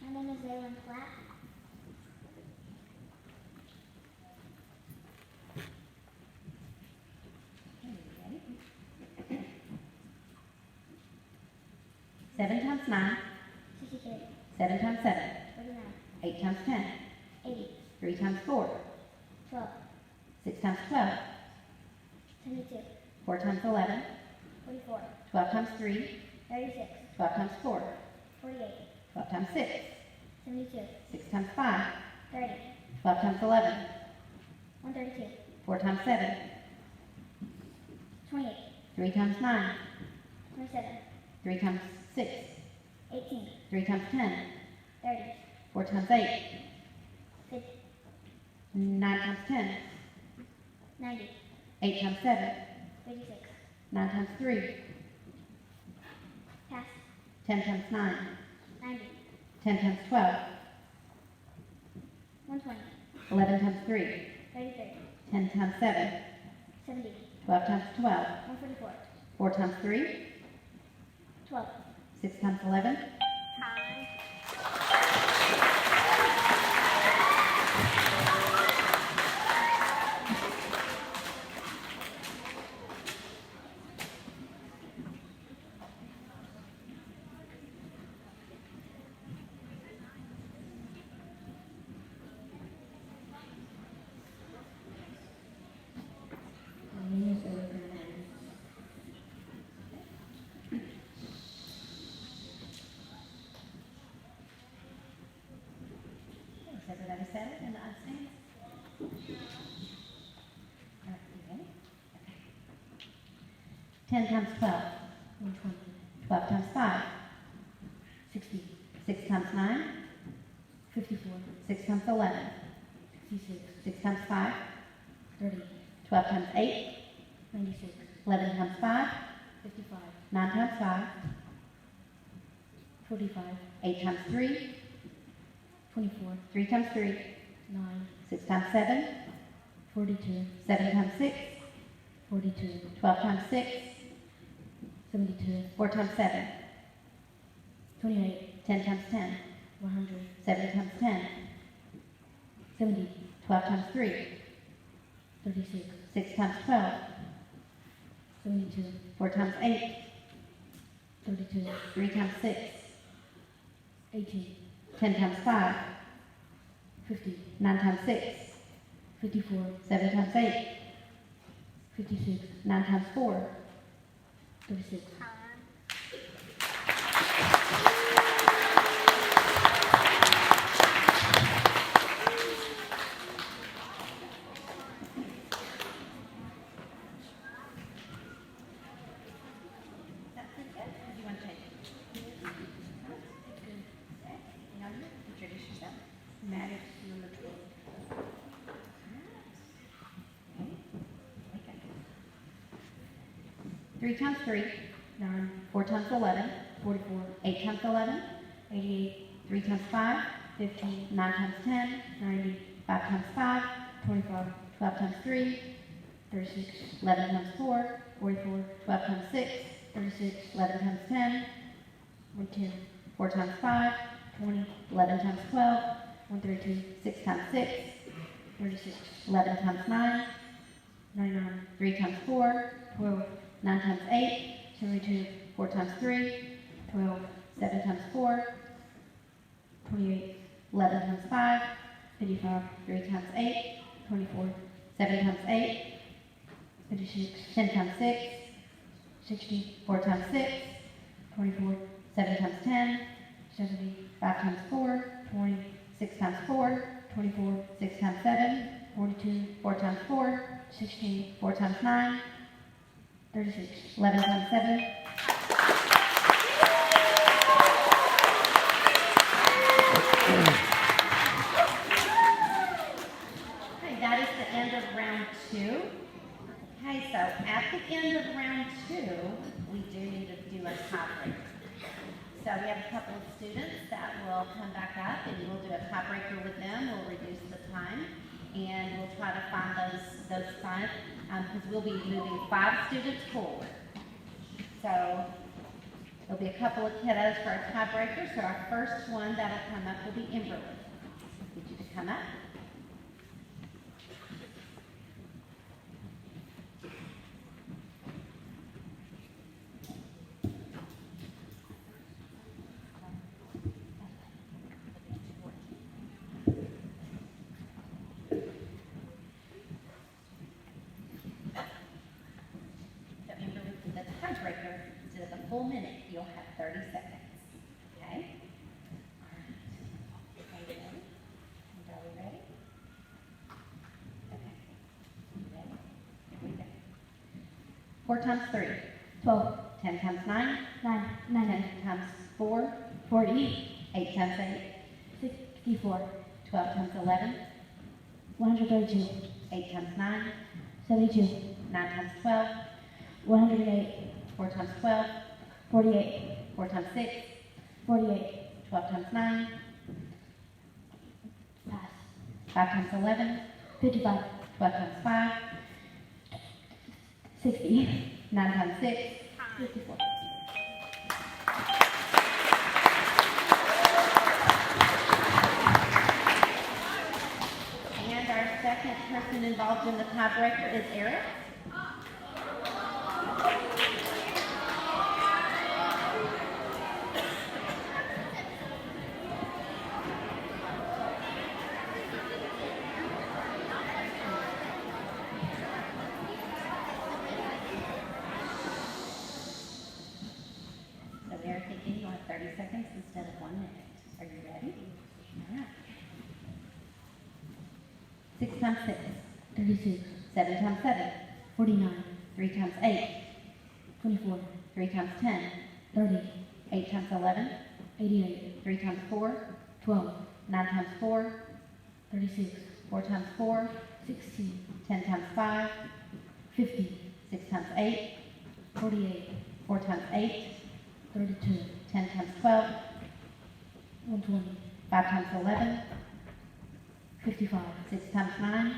Speaker 4: My name is Zaylin Platt.
Speaker 1: Seven times 9,
Speaker 4: 63,
Speaker 1: 7 times 7,
Speaker 4: 49,
Speaker 1: 8 times 10,
Speaker 4: 80,
Speaker 1: 3 times 4,
Speaker 4: 12,
Speaker 1: 6 times 12,
Speaker 4: 72,
Speaker 1: 4 times 11,
Speaker 4: 44,
Speaker 1: 12 times 3,
Speaker 4: 36,
Speaker 1: 12 times 4,
Speaker 4: 48,
Speaker 1: 12 times 6,
Speaker 4: 72,
Speaker 1: 6 times 5,
Speaker 4: 30,
Speaker 1: 12 times 11,
Speaker 4: 132,
Speaker 1: 4 times 7,
Speaker 4: 28,
Speaker 1: 3 times 9,
Speaker 4: 27,
Speaker 1: 3 times 6,
Speaker 4: 18,
Speaker 1: 3 times 10,
Speaker 4: 30,
Speaker 1: 4 times 8,
Speaker 4: 50,
Speaker 1: 9 times 10,
Speaker 4: 90,
Speaker 1: 8 times 7,
Speaker 4: 36,
Speaker 1: 9 times 3,
Speaker 4: pass,
Speaker 1: 10 times 9,
Speaker 4: 90,
Speaker 1: 10 times 12,
Speaker 4: 120,
Speaker 1: 11 times 3,
Speaker 4: 33,
Speaker 1: 10 times 7,
Speaker 4: 70,
Speaker 1: 12 times 12,
Speaker 4: 144,
Speaker 1: 4 times 3,
Speaker 4: 12,
Speaker 1: 6 times 11,
Speaker 3: Aye.
Speaker 6: my name is Eric Hernandez.
Speaker 1: Is everybody settled in the understand? All right, you ready? Okay. 10 times 12,
Speaker 6: 120,
Speaker 1: 12 times 5,
Speaker 6: 60,
Speaker 1: 6 times 9,
Speaker 6: 54,
Speaker 1: 6 times 11,
Speaker 6: 66,
Speaker 1: 6 times 5,
Speaker 6: 30,
Speaker 1: 12 times 8,
Speaker 6: 96,
Speaker 1: 11 times 5,
Speaker 6: 55,
Speaker 1: 9 times 5,
Speaker 5: 45,
Speaker 1: 8 times 3,
Speaker 5: 24,
Speaker 1: 3 times 3,
Speaker 5: 9,
Speaker 1: 6 times 7,
Speaker 5: 42,
Speaker 1: 7 times 6,
Speaker 5: 42,
Speaker 1: 12 times 6,
Speaker 5: 72,
Speaker 1: 4 times 7,
Speaker 5: 28,
Speaker 1: 10 times 10,
Speaker 5: 100,
Speaker 1: 7 times 10,
Speaker 5: 70,
Speaker 1: 12 times 3,
Speaker 5: 36,
Speaker 1: 6 times 12,
Speaker 5: 72,
Speaker 1: 4 times 8,
Speaker 5: 32,
Speaker 1: 3 times 6,
Speaker 5: 18,
Speaker 1: 10 times 5,
Speaker 5: 50,
Speaker 1: 9 times 6,
Speaker 5: 54,
Speaker 1: 7 times 8,
Speaker 5: 56,
Speaker 1: 9 times 4,
Speaker 5: 36.
Speaker 3: Time.
Speaker 1: Is that pretty good? Or do you want to change it? Okay. Now you introduce yourself.
Speaker 6: Maddox, number 12.
Speaker 1: Okay. 3 times 3,
Speaker 5: 9,
Speaker 1: 4 times 11,
Speaker 5: 44,
Speaker 1: 8 times 11,
Speaker 5: 88,
Speaker 1: 3 times 5,
Speaker 5: 15,
Speaker 1: 9 times 10,
Speaker 5: 90,
Speaker 1: 5 times 5,
Speaker 5: 25,
Speaker 1: 12 times 3,
Speaker 5: 36,
Speaker 1: 11 times 4,
Speaker 5: 44,
Speaker 1: 12 times 6,
Speaker 5: 36,
Speaker 1: 11 times 10,
Speaker 5: 110,
Speaker 1: 4 times 5,
Speaker 5: 20,
Speaker 1: 11 times 12,
Speaker 5: 132,
Speaker 1: 6 times 6,
Speaker 5: 36,
Speaker 1: 11 times 9,
Speaker 5: 99,
Speaker 1: 3 times 4,
Speaker 5: 12,
Speaker 1: 9 times 8,
Speaker 5: 72,
Speaker 1: 4 times 3,
Speaker 5: 12,
Speaker 1: 7 times 4,
Speaker 5: 28,
Speaker 1: 11 times 5,
Speaker 5: 55,
Speaker 1: 3 times 8,
Speaker 5: 24,
Speaker 1: 7 times 8,
Speaker 5: 56,
Speaker 1: 10 times 6,
Speaker 5: 60,
Speaker 1: 4 times 6,
Speaker 5: 24,
Speaker 1: 7 times 10,
Speaker 5: 70,
Speaker 1: 5 times 4,
Speaker 5: 20,
Speaker 1: 6 times 4,
Speaker 5: 24,
Speaker 1: 6 times 7,
Speaker 5: 42,
Speaker 1: 4 times 4,
Speaker 5: 16,
Speaker 1: 4 times 9,
Speaker 5: 36,
Speaker 1: 11 times 7. Okay, that is the end of round 2. Okay, so at the end of round 2, we do need to do a tiebreaker. So we have a couple of students that will come back up and we'll do a tiebreaker with them. We'll reduce the time and we'll try to find those 5 because we'll be moving 5 students forward. So there'll be a couple of kiddos for our tiebreaker. So our first one that'll come up will be Emberly. Need you to come up. So Emberly, for the tiebreaker, instead of a full minute, you'll have 30 seconds. Okay? All right. Are you ready? Are we ready? Okay. You ready? Here we go. 4 times 3.
Speaker 5: 12,
Speaker 1: 10 times 9.
Speaker 5: 9,
Speaker 1: 10
Speaker 5: 90,
Speaker 1: times 4.
Speaker 5: 40,
Speaker 1: 8 times 8.
Speaker 5: 64,
Speaker 1: 12 times 11.
Speaker 5: 132,
Speaker 1: 8 times 9.
Speaker 5: 72,
Speaker 1: 9 times 12.
Speaker 5: 108,
Speaker 1: 4 times 12.
Speaker 5: 48,
Speaker 1: 4 times 6.
Speaker 5: 48,
Speaker 1: 12 times 9.
Speaker 5: pass,
Speaker 1: 5 times 11.
Speaker 5: 55,
Speaker 1: 12 times 5.
Speaker 5: 60,
Speaker 1: 9 times 6.
Speaker 5: 54.
Speaker 1: And our second person involved in the tiebreaker is Eric. So Eric, again, you'll have 30 seconds instead of 1 minute. Are you ready? All right. 6 times 6.
Speaker 5: 36,
Speaker 1: 7 times 7.
Speaker 5: 49,
Speaker 1: 3 times 8.
Speaker 5: 24,
Speaker 1: 3 times 10.
Speaker 5: 30,
Speaker 1: 8 times 11.
Speaker 5: 88,
Speaker 1: 3 times 4.
Speaker 5: 12,
Speaker 1: 9 times 4.
Speaker 5: 36,
Speaker 1: 4 times 4.
Speaker 5: 16,
Speaker 1: 10 times 5.
Speaker 5: 50,
Speaker 1: 6 times 8.
Speaker 5: 48,
Speaker 1: 4 times 8.
Speaker 5: 32,
Speaker 1: 10 times 12.
Speaker 6: 120.
Speaker 1: 5 times 11,
Speaker 6: 55.
Speaker 1: 6 times 9,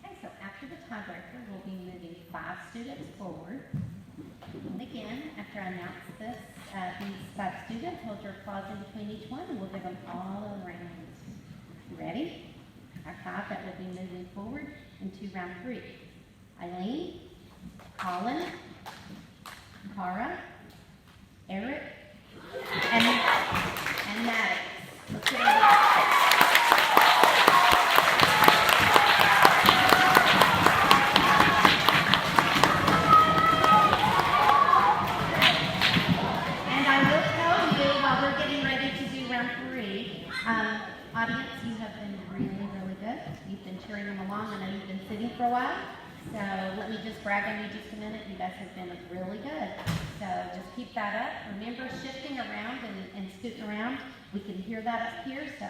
Speaker 1: Okay, so after the tiebreaker, we'll be moving 5 students forward. And again, after I announce this, these 5 students, hold your applause in between each one, and we'll give them all around. Ready? Our 5 that will be moving forward into round 3. Eileen, Colin, Cara, Eric, and Maddox. Let's get over. And I will tell you, while we're getting ready to do round 3, audience, you have been really, really good. You've been cheering them along. I know you've been sitting for a while. So let me just brag on you just a minute. You guys have been really good. So just keep that up. Remember shifting around and scooting around. We can hear that up here. So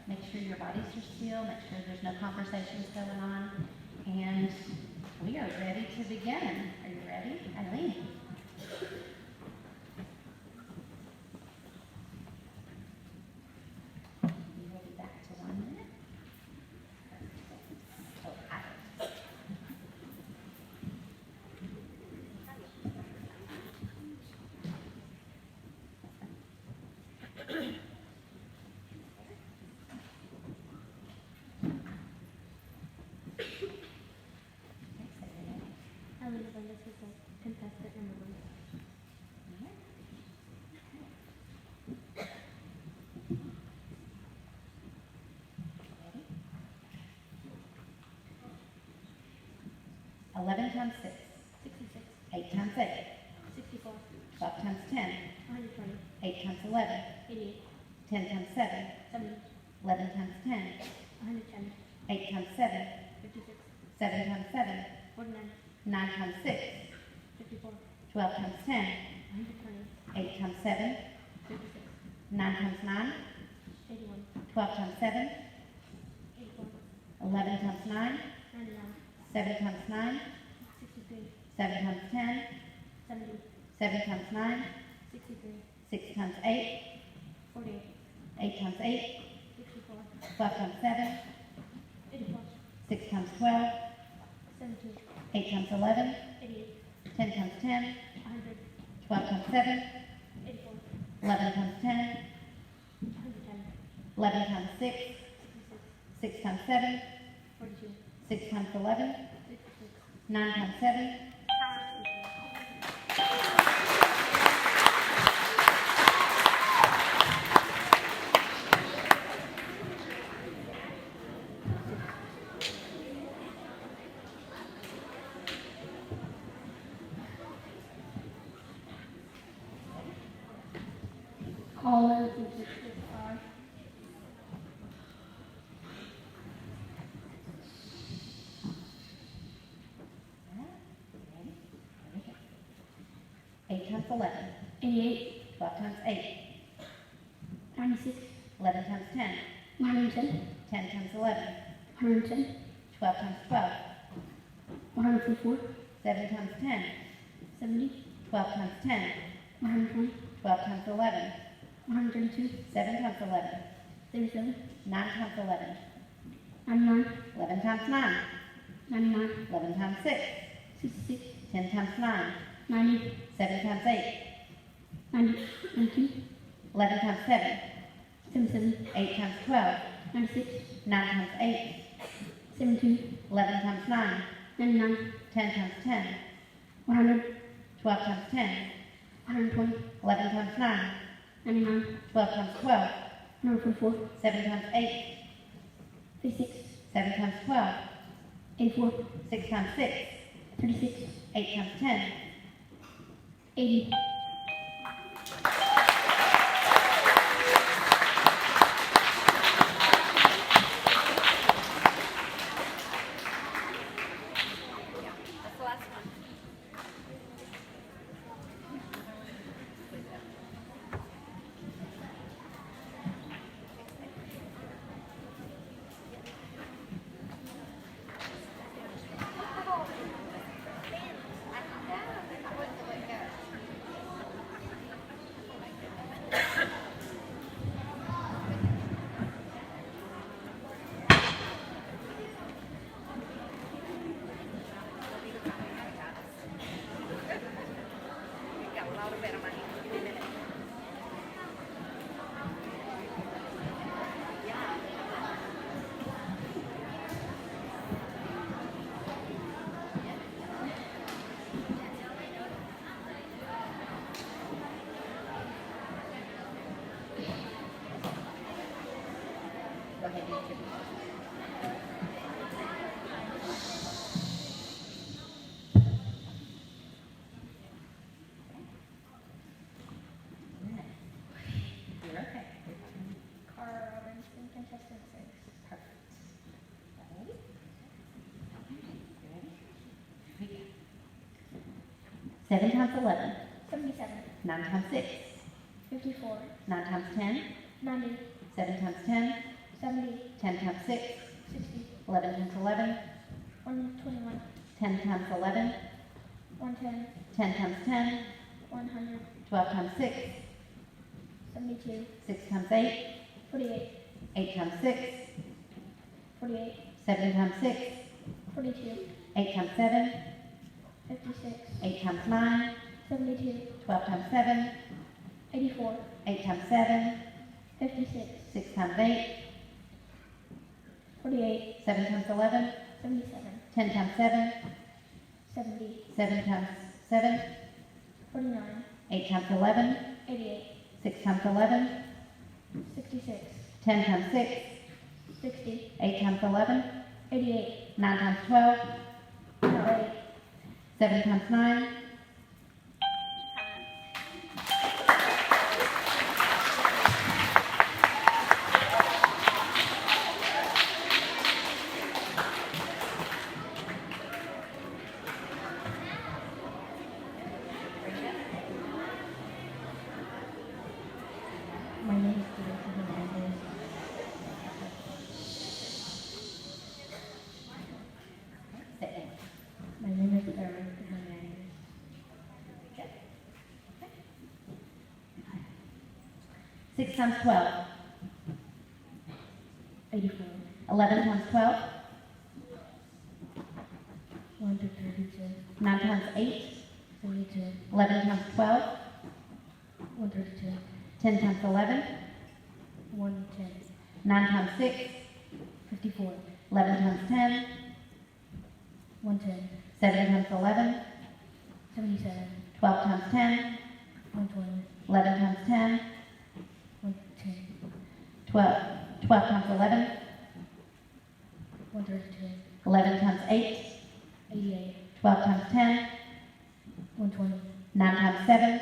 Speaker 1: make sure your bodies are still. Make sure there's no conversations going on. And we are ready to begin. Are you ready? Eileen? We'll be back to 1 minute. Oh, I- 11 times 6.
Speaker 4: 66.
Speaker 1: 8 times 8.
Speaker 4: 64.
Speaker 1: 12 times 10.
Speaker 4: 120.
Speaker 1: 8 times 11.
Speaker 4: 88.
Speaker 1: 10 times 7.
Speaker 4: 70.
Speaker 1: 11 times 10.
Speaker 4: 110.
Speaker 1: 8 times 7.
Speaker 4: 56.
Speaker 1: 7 times 7.
Speaker 4: 49.
Speaker 1: 9 times 6.
Speaker 4: 54.
Speaker 1: 12 times 10.
Speaker 4: 120.
Speaker 1: 8 times 7.
Speaker 4: 56.
Speaker 1: 9 times 9.
Speaker 4: 81.
Speaker 1: 12 times 7.
Speaker 4: 84.
Speaker 1: 11 times 9.
Speaker 4: 99.
Speaker 1: 7 times 9.
Speaker 4: 63.
Speaker 1: 7 times 10.
Speaker 4: 70.
Speaker 1: 7 times 9.
Speaker 4: 63.
Speaker 1: 6 times 8.
Speaker 4: 48.
Speaker 1: 8 times 8.
Speaker 4: 64.
Speaker 1: 12 times 7.
Speaker 4: 84.
Speaker 1: 6 times 12.
Speaker 4: 72.
Speaker 1: 8 times 11.
Speaker 4: 88.
Speaker 1: 10 times 10.
Speaker 4: 100.
Speaker 1: 12 times 7.
Speaker 4: 84.
Speaker 1: 11 times 10.
Speaker 4: 110.
Speaker 1: 11 times 6.
Speaker 4: 66.
Speaker 1: 6 times 7. 6 times 11, 9 times 7,
Speaker 5: All 11 from 6 is 5.
Speaker 1: 8 times 11,
Speaker 5: 88,
Speaker 1: 12 times 8,
Speaker 5: 96,
Speaker 1: 11 times 10,
Speaker 5: 110,
Speaker 1: 10 times 11,
Speaker 5: 110,
Speaker 1: 12 times 12,
Speaker 5: 144,
Speaker 1: 7 times 10,
Speaker 5: 70,
Speaker 1: 12 times 10,
Speaker 5: 120,
Speaker 1: 12 times 11,
Speaker 5: 132,
Speaker 1: 7 times 11,
Speaker 5: 37,
Speaker 1: 9 times 11,
Speaker 5: 99,
Speaker 1: 11 times 9,
Speaker 5: 99,
Speaker 1: 11 times 6,
Speaker 5: 66,
Speaker 1: 10 times 9,
Speaker 5: 90,
Speaker 1: 7 times 8,
Speaker 5: 90, 92,
Speaker 1: 11 times 7,
Speaker 5: 77,
Speaker 1: 8 times 12,
Speaker 5: 96,
Speaker 1: 9 times 8,
Speaker 5: 72,
Speaker 1: 11 times 9,
Speaker 5: 99,
Speaker 1: 10 times 10,
Speaker 5: 100,
Speaker 1: 12 times 10,
Speaker 5: 120,
Speaker 1: 11 times 9,
Speaker 5: 99,
Speaker 1: 12 times 12,
Speaker 5: 144,
Speaker 1: 7 times 8,
Speaker 5: 56,
Speaker 1: 7 times 12,
Speaker 5: 84,
Speaker 1: 6 times 6,
Speaker 5: 36,
Speaker 1: 8 times 10,
Speaker 5: 80,
Speaker 3: That's the last one.
Speaker 1: 7 times 11,
Speaker 5: 77,
Speaker 1: 9 times 6,
Speaker 5: 54,
Speaker 1: 9 times 10,
Speaker 5: 90,
Speaker 1: 7 times 10,
Speaker 5: 70,
Speaker 1: 10 times 6,
Speaker 5: 60,
Speaker 1: 11 times 11,
Speaker 5: 121,
Speaker 1: 10 times 11,
Speaker 5: 110,
Speaker 1: 10 times 10,
Speaker 5: 100,
Speaker 1: 12 times 6,
Speaker 5: 72,
Speaker 1: 6 times 8,
Speaker 5: 48,
Speaker 1: 8 times 6,
Speaker 5: 48,
Speaker 1: 7 times 6,
Speaker 5: 42,
Speaker 1: 8 times 7,
Speaker 5: 56,
Speaker 1: 8 times 9,
Speaker 5: 72,
Speaker 1: 12 times 7,
Speaker 5: 84,
Speaker 1: 8 times 7,
Speaker 5: 56,
Speaker 1: 6 times 8,
Speaker 5: 48,
Speaker 1: 7 times 11,
Speaker 5: 77,
Speaker 1: 10 times 7,
Speaker 5: 70,
Speaker 1: 7 times 7,
Speaker 5: 49,
Speaker 1: 8 times 11,
Speaker 5: 88,
Speaker 1: 6 times 11,
Speaker 5: 66,
Speaker 1: 10 times 6,
Speaker 5: 60,
Speaker 1: 8 times 11,
Speaker 5: 88,
Speaker 1: 9 times 12,
Speaker 5: 108,
Speaker 1: 7 times 9,
Speaker 6: My name is Teresa Hernandez.
Speaker 1: say it.
Speaker 6: My name is Teresa Hernandez.
Speaker 1: 6 times 12,
Speaker 6: 84.
Speaker 1: 11 times 12,
Speaker 6: 1 to 32.
Speaker 1: 9 times 8,
Speaker 6: 72.
Speaker 1: 11 times 12,
Speaker 6: 132.
Speaker 1: 10 times 11,
Speaker 6: 110.
Speaker 1: 9 times 6,
Speaker 6: 54.
Speaker 1: 11 times 10,
Speaker 5: 110.
Speaker 1: 7 times 11,
Speaker 5: 77.
Speaker 1: 12 times 10,
Speaker 5: 120.
Speaker 1: 11 times 10,
Speaker 5: 110.
Speaker 1: 12 times 11,
Speaker 5: 132.
Speaker 1: 11 times 8,
Speaker 5: 88.
Speaker 1: 12 times 10,
Speaker 5: 120.
Speaker 1: 9 times 7,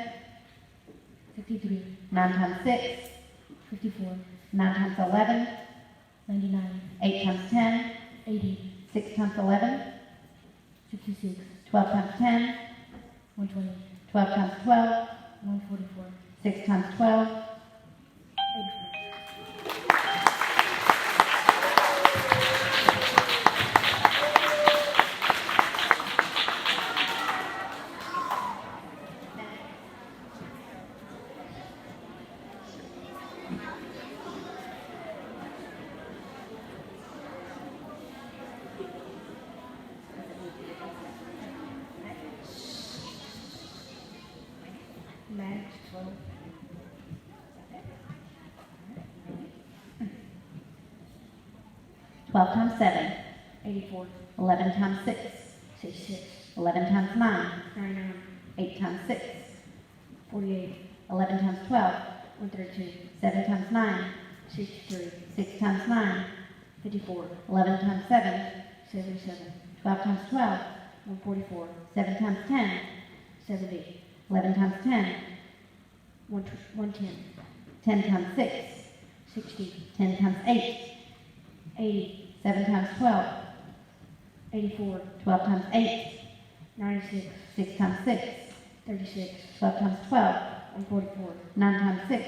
Speaker 5: 53.
Speaker 1: 9 times 6,
Speaker 5: 54.
Speaker 1: 9 times 11,
Speaker 5: 99.
Speaker 1: 8 times 10,
Speaker 5: 80.
Speaker 1: 6 times 11,
Speaker 5: 66.
Speaker 1: 12 times 10,
Speaker 5: 120.
Speaker 1: 12 times 12,
Speaker 5: 144.
Speaker 1: 6 times 12,
Speaker 5: 84. Max 12.
Speaker 1: 12 times 7,
Speaker 5: 84.
Speaker 1: 11 times 6,
Speaker 5: 66.
Speaker 1: 11 times 9,
Speaker 5: 99.
Speaker 1: 8 times 6,
Speaker 5: 48.
Speaker 1: 11 times 12,
Speaker 5: 132.
Speaker 1: 7 times 9,
Speaker 5: 63.
Speaker 1: 6 times 9,
Speaker 5: 54.
Speaker 1: 11 times 7,
Speaker 5: 77.
Speaker 1: 12 times 12,
Speaker 5: 144.
Speaker 1: 7 times 10,
Speaker 5: 70.
Speaker 1: 11 times 10,
Speaker 5: 110.
Speaker 1: 10 times 6,
Speaker 5: 60.
Speaker 1: 10 times 8,
Speaker 5: 80.
Speaker 1: 7 times 12,
Speaker 5: 84.
Speaker 1: 12 times 8,
Speaker 5: 96.
Speaker 1: 6 times 6,
Speaker 5: 36.
Speaker 1: 12 times 12,
Speaker 5: 144.
Speaker 1: 9 times 6,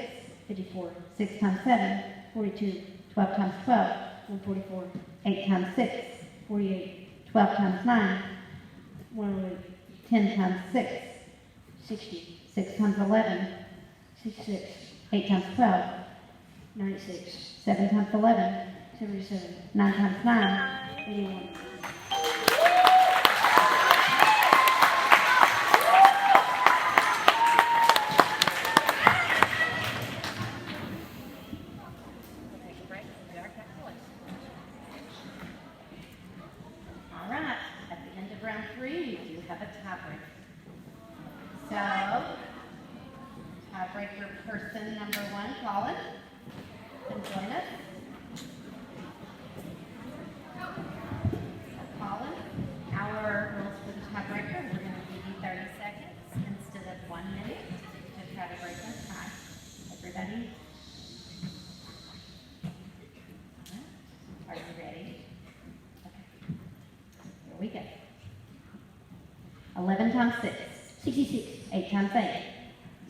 Speaker 5: 54.
Speaker 1: 6 times 7,
Speaker 5: 42.
Speaker 1: 12 times 12,
Speaker 5: 144.
Speaker 1: 8 times 6,
Speaker 5: 48.
Speaker 1: 12 times 9,
Speaker 5: 108.
Speaker 1: 10 times 6,
Speaker 5: 60.
Speaker 1: 6 times 11,
Speaker 5: 66.
Speaker 1: 8 times 12,
Speaker 5: 96.
Speaker 1: 7 times 11,
Speaker 5: 77.
Speaker 1: 9 times 9,
Speaker 5: 81.
Speaker 1: All right, at the end of round 3, we do have a tiebreaker. So, tiebreaker person number 1, Colin, can join us. Colin, our rules for the tiebreaker, we're going to give you 30 seconds instead of 1 minute to try to break our tie. Everybody? All right. Are you ready? Okay. Here we go. 11 times 6,
Speaker 4: 66.
Speaker 1: 8 times 8,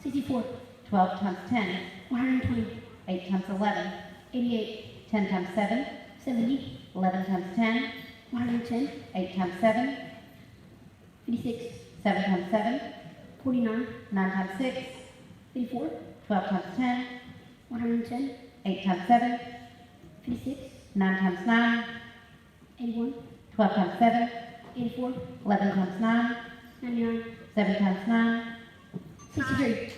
Speaker 4: 64.
Speaker 1: 12 times 10,
Speaker 4: 120.
Speaker 1: 8 times 11,
Speaker 4: 88.
Speaker 1: 10 times 7,
Speaker 4: 70.
Speaker 1: 11 times 10,
Speaker 4: 110.
Speaker 1: 8 times 7,
Speaker 4: 56.
Speaker 1: 7 times 7,
Speaker 4: 49.
Speaker 1: 9 times 6,
Speaker 4: 54.
Speaker 1: 12 times 10,
Speaker 4: 110.
Speaker 1: 8 times 7,
Speaker 4: 56.
Speaker 1: 9 times 9,
Speaker 4: 81.
Speaker 1: 12 times 7,
Speaker 4: 84.
Speaker 1: 11 times 9,
Speaker 4: 99.
Speaker 1: 7 times 9,
Speaker 4: 63.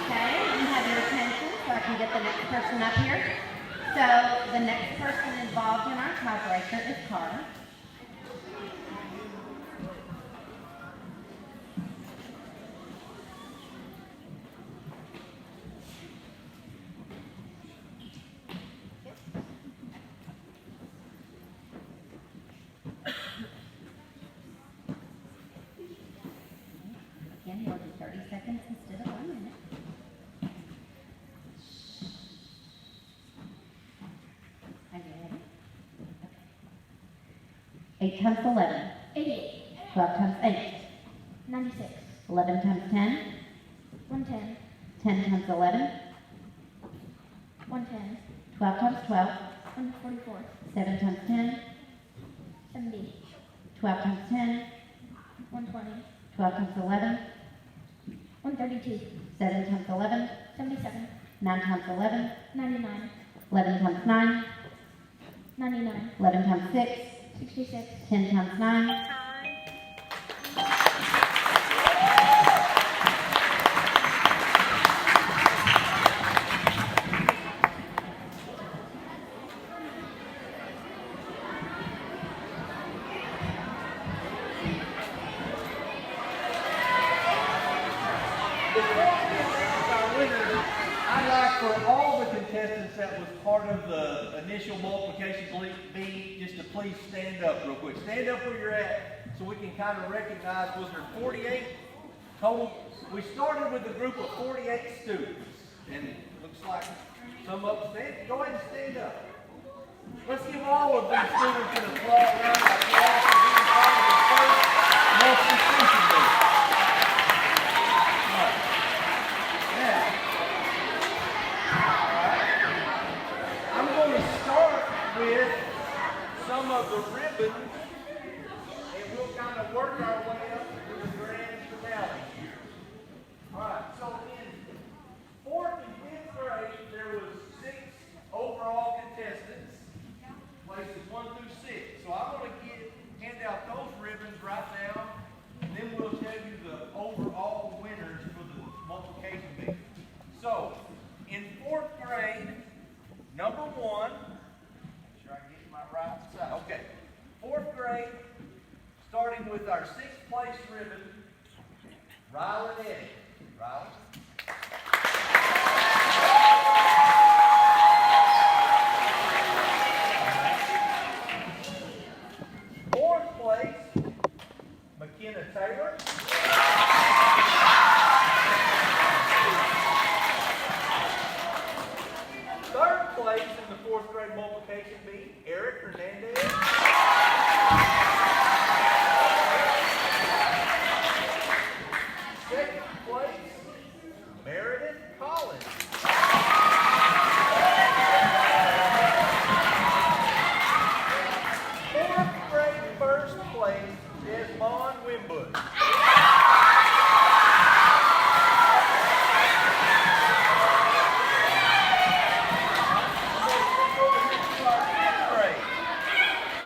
Speaker 1: Okay, you have your attention so I can get the next person up here. So the next person involved in our tiebreaker is Carter. Again, you'll do 30 seconds instead of 1 minute. Are you ready? 8 times 11.
Speaker 4: 88.
Speaker 1: 12 times 8.
Speaker 4: 96.
Speaker 1: 11 times 10.
Speaker 4: 110.
Speaker 1: 10 times 11.
Speaker 4: 110.
Speaker 1: 12 times 12.
Speaker 4: 144.
Speaker 1: 7 times 10.
Speaker 4: 70.
Speaker 1: 12 times 10.
Speaker 4: 120.
Speaker 1: 12 times 11.
Speaker 4: 132.
Speaker 1: 7 times 11.
Speaker 4: 77.
Speaker 1: 9 times 11.
Speaker 4: 99.
Speaker 1: 11 times 9.
Speaker 4: 99.
Speaker 1: 11 times 6.
Speaker 4: 66.
Speaker 1: 10 times 9.
Speaker 3: Time.
Speaker 2: Before we announce our winners, I'd like for all the contestants that was part of the initial multiplication bee just to please stand up real quick. Stand up where you're at so we can kind of recognize, was there 48 total? We started with a group of 48 students, and it looks like some of them stand. Go ahead and stand up. Let's give all of these students an applause, round of applause for being part of the first multiplication bee. Now, I'm going to start with some of the ribbons, and we'll kind of work our way up to the grand finale. All right, so in 4th and 5th grade, there was 6 overall contestants, places 1 through 6. So I'm going to hand out those ribbons right now, and then we'll tell you the overall winners for the multiplication bee. So, in 4th grade, number 1, make sure I get my right side. Okay, 4th grade, starting with our 6th place ribbon, Riley and Eddie. Riley. Fourth place, McKenna Taylor. Third place in the 4th grade multiplication bee, Eric Hernandez. Second place, Mary